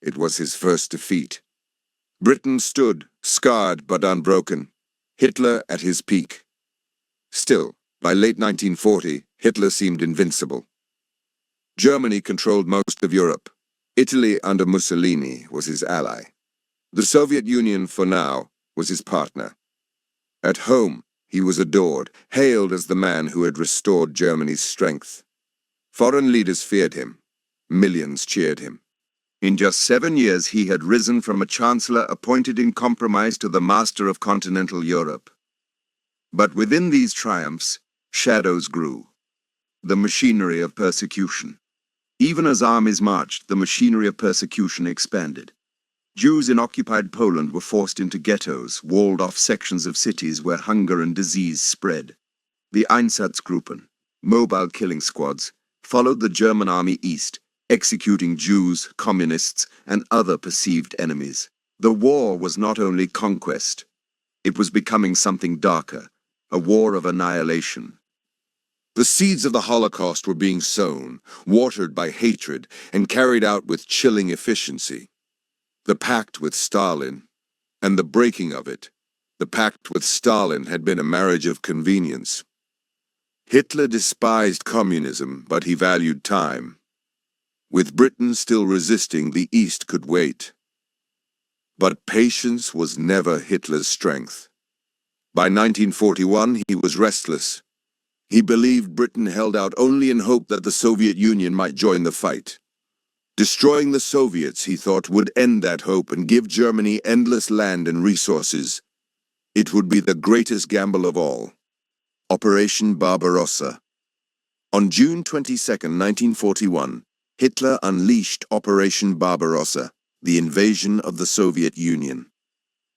It was his first defeat. Britain stood, scarred but unbroken. Hitler at his peak. Still, by late 1940, Hitler seemed invincible. Germany controlled most of Europe. Italy under Mussolini was his ally. The Soviet Union, for now, was his partner. At home, he was adored, hailed as the man who had restored Germany's strength. Foreign leaders feared him. Millions cheered him. In just 7 years, he had risen from a chancellor appointed in compromise to the master of continental Europe. But within these triumphs, shadows grew. The machinery of persecution. Even as armies marched, the machinery of persecution expanded. Jews in occupied Poland were forced into ghettos, walled-off sections of cities where hunger and disease spread. The Einsatzgruppen, mobile killing squads, followed the German army east, executing Jews, communists, and other perceived enemies. The war was not only conquest. It was becoming something darker, a war of annihilation. The seeds of the Holocaust were being sown, watered by hatred, and carried out with chilling efficiency. The pact with Stalin, and the breaking of it. The pact with Stalin had been a marriage of convenience. Hitler despised communism, but he valued time. With Britain still resisting, the East could wait. But patience was never Hitler's strength. By 1941, he was restless. He believed Britain held out only in hope that the Soviet Union might join the fight. Destroying the Soviets, he thought, would end that hope and give Germany endless land and resources. It would be the greatest gamble of all. Operation Barbarossa. On June 22, 1941, Hitler unleashed Operation Barbarossa, the invasion of the Soviet Union.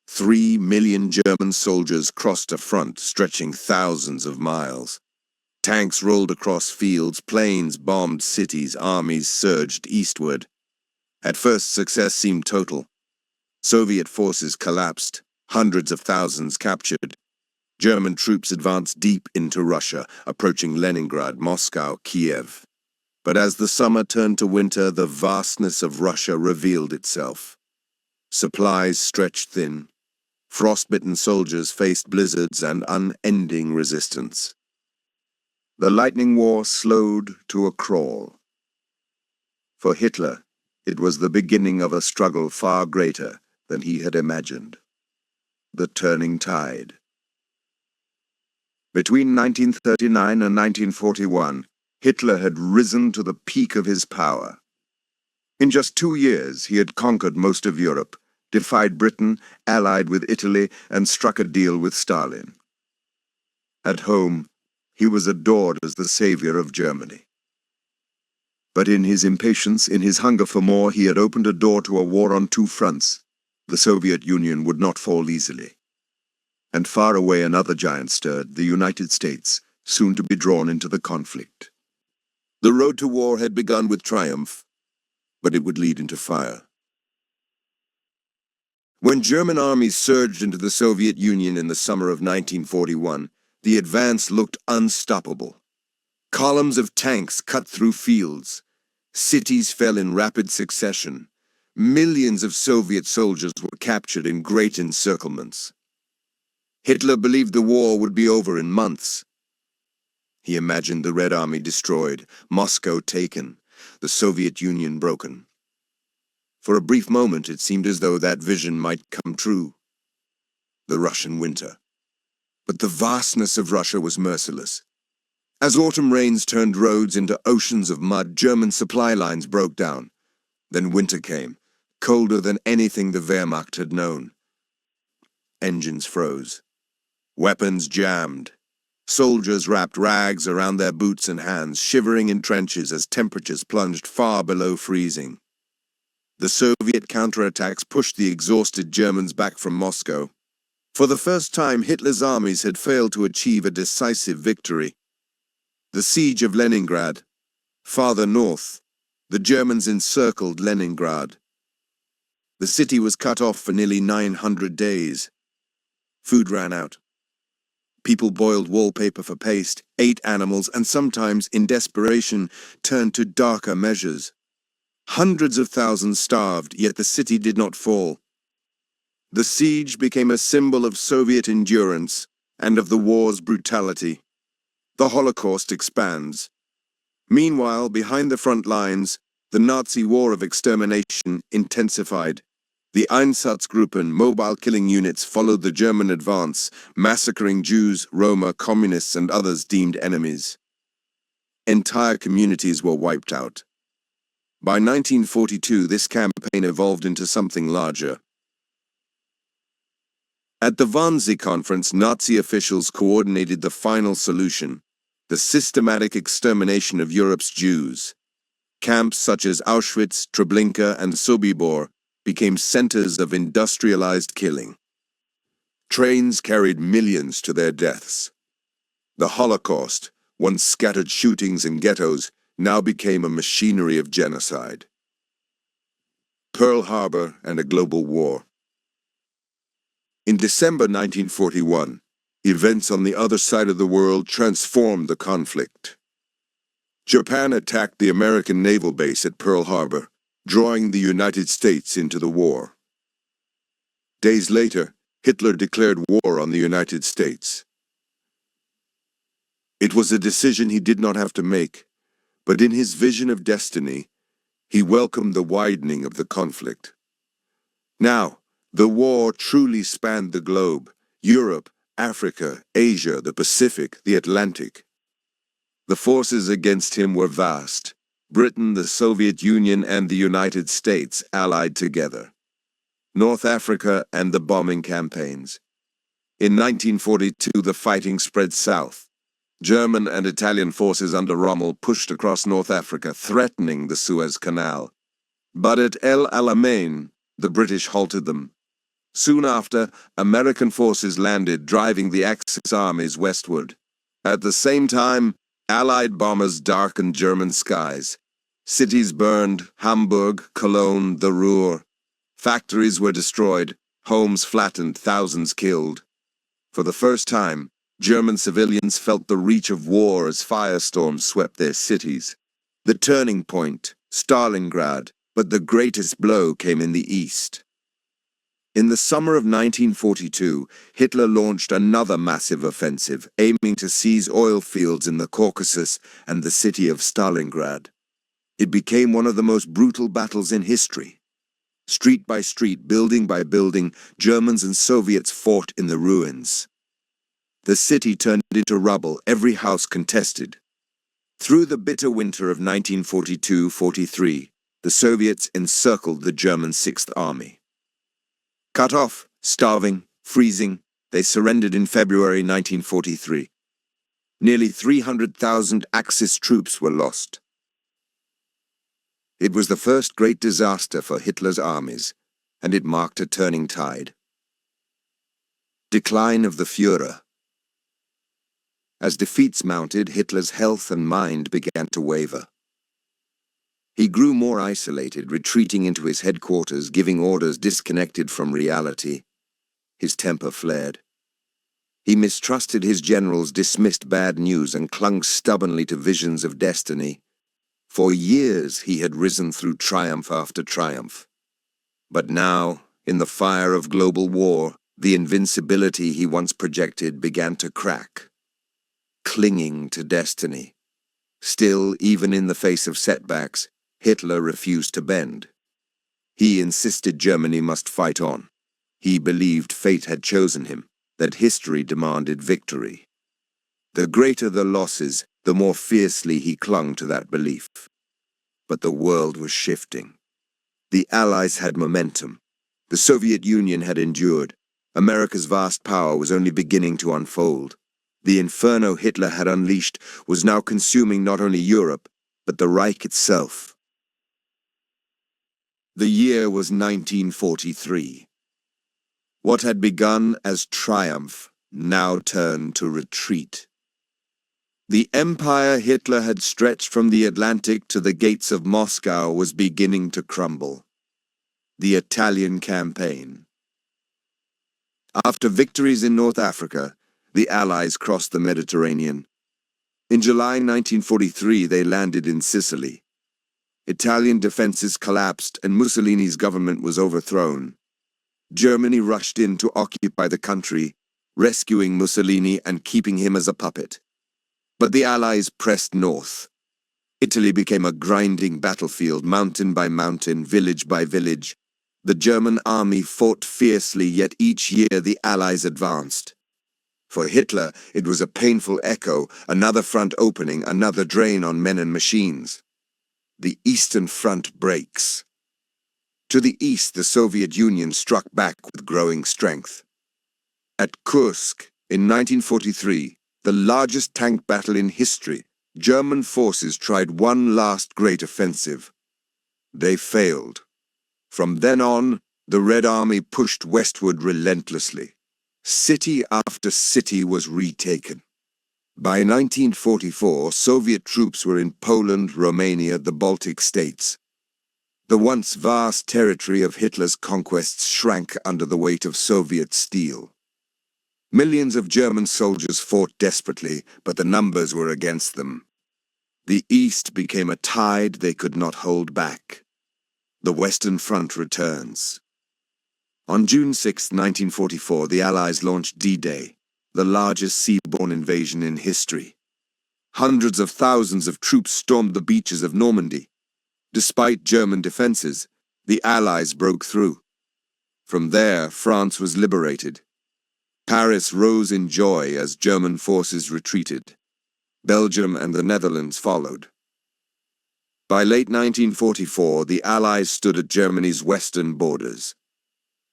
3 million German soldiers crossed a front stretching thousands of miles. Tanks rolled across fields, planes bombed cities, armies surged eastward. At first, success seemed total. Soviet forces collapsed, hundreds of thousands captured. German troops advanced deep into Russia, approaching Leningrad, Moscow, Kiev. But as the summer turned to winter, the vastness of Russia revealed itself. Supplies stretched thin. Frostbitten soldiers faced blizzards and unending resistance. The lightning war slowed to a crawl. For Hitler, it was the beginning of a struggle far greater than he had imagined. The turning tide. Between 1939 and 1941, Hitler had risen to the peak of his power. In just 2 years, he had conquered most of Europe, defied Britain, allied with Italy, and struck a deal with Stalin. At home, he was adored as the savior of Germany. But in his impatience, in his hunger for more, he had opened a door to a war on 2 fronts. The Soviet Union would not fall easily. And far away another giant stirred, the United States, soon to be drawn into the conflict. The road to war had begun with triumph, but it would lead into fire. When German armies surged into the Soviet Union in the summer of 1941, the advance looked unstoppable. Columns of tanks cut through fields. Cities fell in rapid succession. Millions of Soviet soldiers were captured in great encirclements. Hitler believed the war would be over in months. He imagined the Red Army destroyed, Moscow taken, the Soviet Union broken. For a brief moment, it seemed as though that vision might come true. The Russian winter. But the vastness of Russia was merciless. As autumn rains turned roads into oceans of mud, German supply lines broke down. Then winter came, colder than anything the Wehrmacht had known. Engines froze. Weapons jammed. Soldiers wrapped rags around their boots and hands, shivering in trenches as temperatures plunged far below freezing. The Soviet counterattacks pushed the exhausted Germans back from Moscow. For the first time, Hitler's armies had failed to achieve a decisive victory. The siege of Leningrad. Farther north, the Germans encircled Leningrad. The city was cut off for nearly 900 days. Food ran out. People boiled wallpaper for paste, ate animals, and sometimes, in desperation, turned to darker measures. Hundreds of thousands starved, yet the city did not fall. The siege became a symbol of Soviet endurance and of the war's brutality. The Holocaust expands. Meanwhile, behind the front lines, the Nazi war of extermination intensified. The Einsatzgruppen, mobile killing units, followed the German advance, massacring Jews, Roma, communists, and others deemed enemies. Entire communities were wiped out. By 1942, this campaign evolved into something larger. At the Wannsee Conference, Nazi officials coordinated the final solution: the systematic extermination of Europe's Jews. Camps such as Auschwitz, Treblinka, and Sobibor became centers of industrialized killing. Trains carried millions to their deaths. The Holocaust, once scattered shootings and ghettos, now became a machinery of genocide. Pearl Harbor and a global war. In December 1941, events on the other side of the world transformed the conflict. Japan attacked the American naval base at Pearl Harbor, drawing the United States into the war. Days later, Hitler declared war on the United States. It was a decision he did not have to make, but in his vision of destiny, he welcomed the widening of the conflict. Now, the war truly spanned the globe: Europe, Africa, Asia, the Pacific, the Atlantic. The forces against him were vast: Britain, the Soviet Union, and the United States allied together. North Africa and the bombing campaigns. In 1942, the fighting spread south. German and Italian forces under Rommel pushed across North Africa, threatening the Suez Canal. But at El Alamein, the British halted them. Soon after, American forces landed, driving the Axis armies westward. At the same time, Allied bombers darkened German skies. Cities burned: Hamburg, Cologne, the Ruhr. Factories were destroyed, homes flattened, thousands killed. For the first time, German civilians felt the reach of war as firestorms swept their cities. The turning point, Stalingrad, but the greatest blow came in the east. In the summer of 1942, Hitler launched another massive offensive, aiming to seize oil fields in the Caucasus and the city of Stalingrad. It became one of the most brutal battles in history. Street by street, building by building, Germans and Soviets fought in the ruins. The city turned into rubble, every house contested. Through the bitter winter of 1942-43, the Soviets encircled the German Sixth Army. Cut off, starving, freezing, they surrendered in February 1943. Nearly 300,000 Axis troops were lost. It was the first great disaster for Hitler's armies, and it marked a turning tide. Decline of the Führer. As defeats mounted, Hitler's health and mind began to waver. He grew more isolated, retreating into his headquarters, giving orders disconnected from reality. His temper flared. He mistrusted his generals, dismissed bad news, and clung stubbornly to visions of destiny. For years he had risen through triumph after triumph. But now, in the fire of global war, the invincibility he once projected began to crack. Clinging to destiny. Still, even in the face of setbacks, Hitler refused to bend. He insisted Germany must fight on. He believed fate had chosen him, that history demanded victory. The greater the losses, the more fiercely he clung to that belief. But the world was shifting. The Allies had momentum. The Soviet Union had endured. America's vast power was only beginning to unfold. The inferno Hitler had unleashed was now consuming not only Europe, but the Reich itself. The year was 1943. What had begun as triumph now turned to retreat. The empire Hitler had stretched from the Atlantic to the gates of Moscow was beginning to crumble. The Italian campaign. After victories in North Africa, the Allies crossed the Mediterranean. In July 1943, they landed in Sicily. Italian defenses collapsed and Mussolini's government was overthrown. Germany rushed in to occupy the country, rescuing Mussolini and keeping him as a puppet. But the Allies pressed north. Italy became a grinding battlefield, mountain by mountain, village by village. The German army fought fiercely, yet each year the Allies advanced. For Hitler, it was a painful echo, another front opening, another drain on men and machines. The Eastern Front breaks. To the east, the Soviet Union struck back with growing strength. At Kursk, in 1943, the largest tank battle in history, German forces tried one last great offensive. They failed. From then on, the Red Army pushed westward relentlessly. City after city was retaken. By 1944, Soviet troops were in Poland, Romania, the Baltic states. The once vast territory of Hitler's conquests shrank under the weight of Soviet steel. Millions of German soldiers fought desperately, but the numbers were against them. The East became a tide they could not hold back. The Western Front returns. On June 6, 1944, the Allies launched D-Day, the largest seaborne invasion in history. Hundreds of thousands of troops stormed the beaches of Normandy. Despite German defenses, the Allies broke through. From there, France was liberated. Paris rose in joy as German forces retreated. Belgium and the Netherlands followed. By late 1944, the Allies stood at Germany's western borders.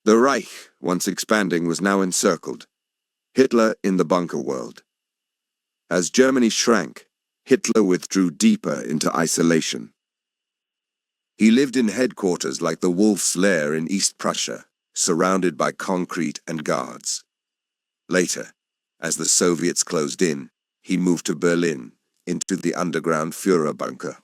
The Reich, once expanding, was now encircled. Hitler in the bunker world. As Germany shrank, Hitler withdrew deeper into isolation. He lived in headquarters like the wolf's lair in East Prussia, surrounded by concrete and guards. Later, as the Soviets closed in, he moved to Berlin, into the underground Führer bunker.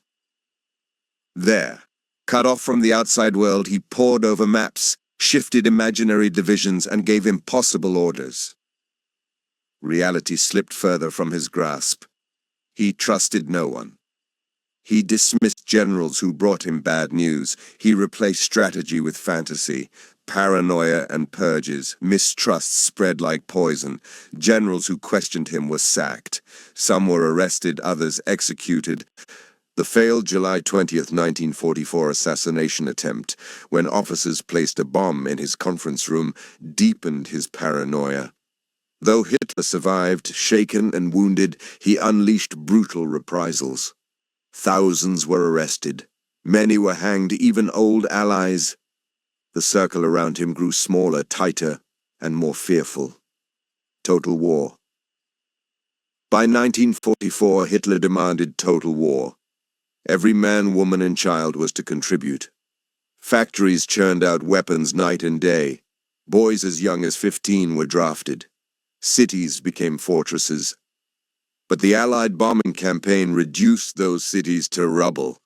There, cut off from the outside world, he pored over maps, shifted imaginary divisions, and gave impossible orders. Reality slipped further from his grasp. He trusted no one. He dismissed generals who brought him bad news. He replaced strategy with fantasy. Paranoia and purges, mistrust spread like poison. Generals who questioned him were sacked. Some were arrested, others executed. The failed July 20th, 1944 assassination attempt, when officers placed a bomb in his conference room, deepened his paranoia. Though Hitler survived, shaken and wounded, he unleashed brutal reprisals. Thousands were arrested. Many were hanged, even old allies. The circle around him grew smaller, tighter, and more fearful. Total war. By 1944, Hitler demanded total war. Every man, woman, and child was to contribute. Factories churned out weapons night and day. Boys as young as 15 were drafted. Cities became fortresses. But the Allied bombing campaign reduced those cities to rubble.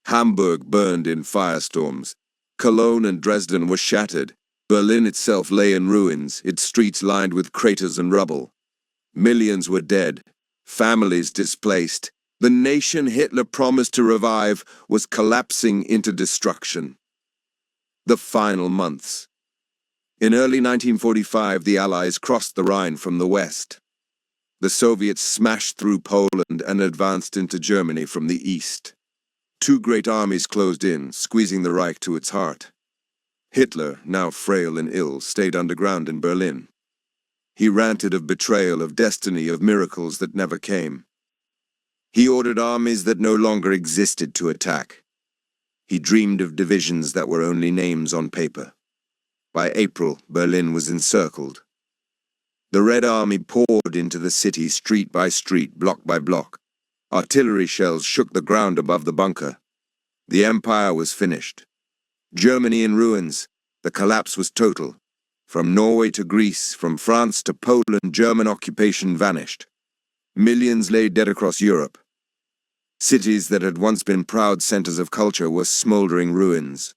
Hamburg burned in firestorms. Cologne and Dresden were shattered. Berlin itself lay in ruins, its streets lined with craters and rubble. Millions were dead, families displaced. The nation Hitler promised to revive was collapsing into destruction. The final months. In early 1945, the Allies crossed the Rhine from the west. The Soviets smashed through Poland and advanced into Germany from the east. Two great armies closed in, squeezing the Reich to its heart. Hitler, now frail and ill, stayed underground in Berlin. He ranted of betrayal, of destiny, of miracles that never came. He ordered armies that no longer existed to attack. He dreamed of divisions that were only names on paper. By April, Berlin was encircled. The Red Army poured into the city street by street, block by block. Artillery shells shook the ground above the bunker. The empire was finished. Germany in ruins. The collapse was total. From Norway to Greece, from France to Poland, German occupation vanished. Millions lay dead across Europe. Cities that had once been proud centers of culture were smoldering ruins.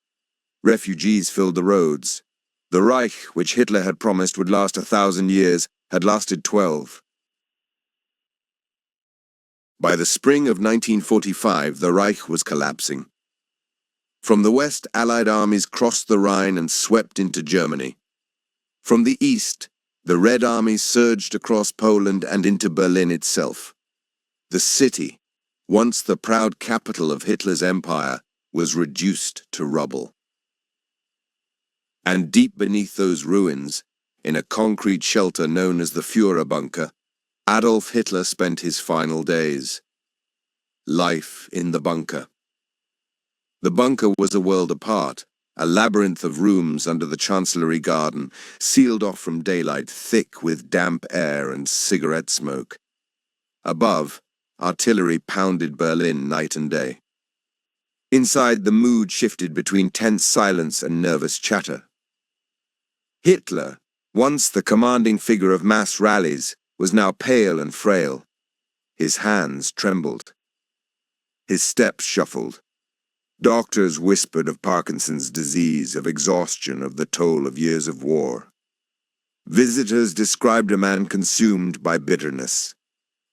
Refugees filled the roads. The Reich, which Hitler had promised would last 1,000 years, had lasted 12. By the spring of 1945, the Reich was collapsing. From the west, Allied armies crossed the Rhine and swept into Germany. From the east, the Red Army surged across Poland and into Berlin itself. The city, once the proud capital of Hitler's empire, was reduced to rubble. And deep beneath those ruins, in a concrete shelter known as the Führer bunker, Adolf Hitler spent his final days. Life in the bunker. The bunker was a world apart, a labyrinth of rooms under the Chancellery garden, sealed off from daylight, thick with damp air and cigarette smoke. Above, artillery pounded Berlin night and day. Inside, the mood shifted between tense silence and nervous chatter. Hitler, once the commanding figure of mass rallies, was now pale and frail. His hands trembled. His steps shuffled. Doctors whispered of Parkinson's disease, of exhaustion, of the toll of years of war. Visitors described a man consumed by bitterness.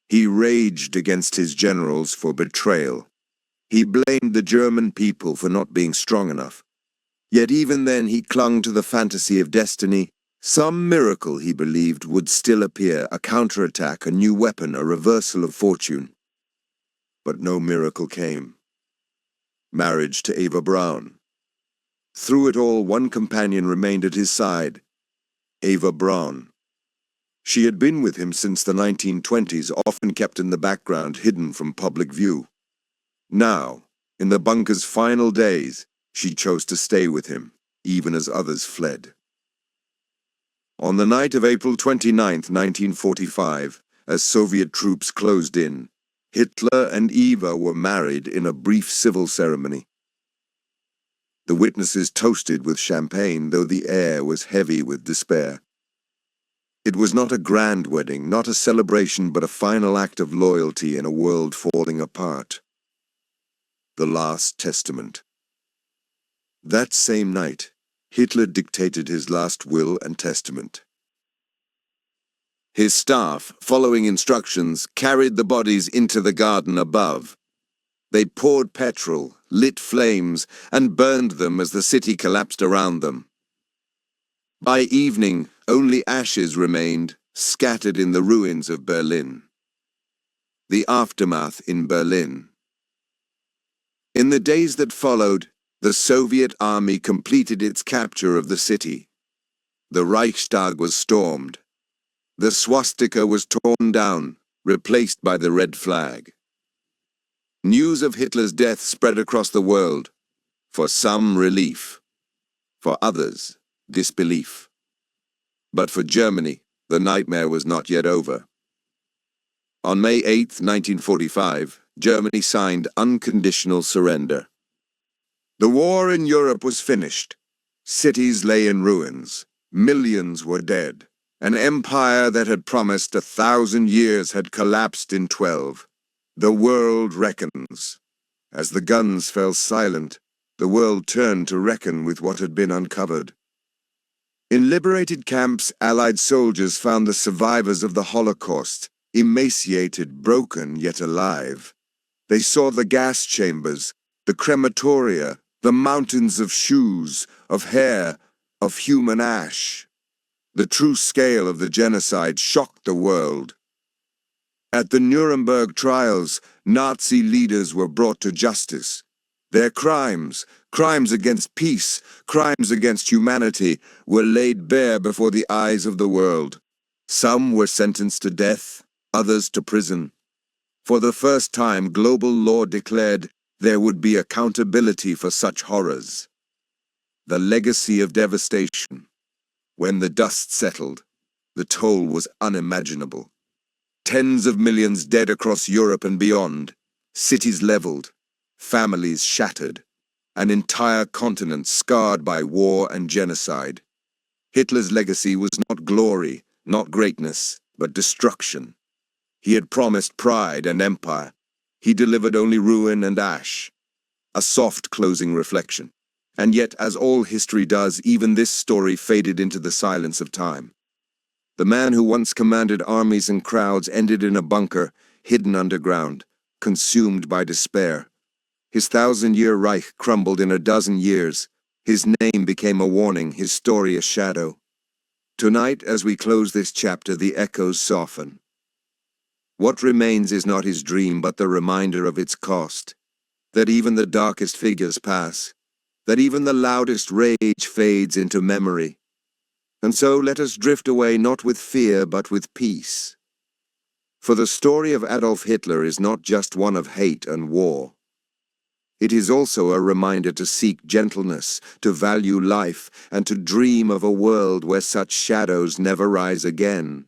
He raged against his generals for betrayal. He blamed the German people for not being strong enough. Yet even then he clung to the fantasy of destiny. Some miracle, he believed, would still appear, a counterattack, a new weapon, a reversal of fortune. But no miracle came. Marriage to Eva Braun. Through it all, one companion remained at his side, Eva Braun. She had been with him since the 1920s, often kept in the background, hidden from public view. Now, in the bunker's final days, she chose to stay with him, even as others fled. On the night of April 29, 1945, as Soviet troops closed in, Hitler and Eva were married in a brief civil ceremony. The witnesses toasted with champagne, though the air was heavy with despair. It was not a grand wedding, not a celebration, but a final act of loyalty in a world falling apart. The Last Testament. That same night, Hitler dictated his last will and testament. His staff, following instructions, carried the bodies into the garden above. They poured petrol, lit flames, and burned them as the city collapsed around them. By evening, only ashes remained, scattered in the ruins of Berlin. The aftermath in Berlin. In the days that followed, the Soviet army completed its capture of the city. The Reichstag was stormed. The swastika was torn down, replaced by the red flag. News of Hitler's death spread across the world. For some, relief. For others, disbelief. But for Germany, the nightmare was not yet over. On May 8, 1945, Germany signed unconditional surrender. The war in Europe was finished. Cities lay in ruins. Millions were dead. An empire that had promised 1,000 years had collapsed in 12. The world reckons. As the guns fell silent, the world turned to reckon with what had been uncovered. In liberated camps, Allied soldiers found the survivors of the Holocaust, emaciated, broken, yet alive. They saw the gas chambers, the crematoria, the mountains of shoes, of hair, of human ash. The true scale of the genocide shocked the world. At the Nuremberg trials, Nazi leaders were brought to justice. Their crimes, crimes against peace, crimes against humanity, were laid bare before the eyes of the world. Some were sentenced to death, others to prison. For the first time, global law declared there would be accountability for such horrors. The legacy of devastation. When the dust settled, the toll was unimaginable. Tens of millions dead across Europe and beyond, cities leveled, families shattered, an entire continent scarred by war and genocide. Hitler's legacy was not glory, not greatness, but destruction. He had promised pride and empire. He delivered only ruin and ash. A soft closing reflection. And yet, as all history does, even this story faded into the silence of time. The man who once commanded armies and crowds ended in a bunker, hidden underground, consumed by despair. His 1,000-year Reich crumbled in a dozen years. His name became a warning, his story a shadow. Tonight, as we close this chapter, the echoes soften. What remains is not his dream, but the reminder of its cost. That even the darkest figures pass. That even the loudest rage fades into memory. And so let us drift away not with fear, but with peace. For the story of Adolf Hitler is not just one of hate and war. It is also a reminder to seek gentleness, to value life, and to dream of a world where such shadows never rise again.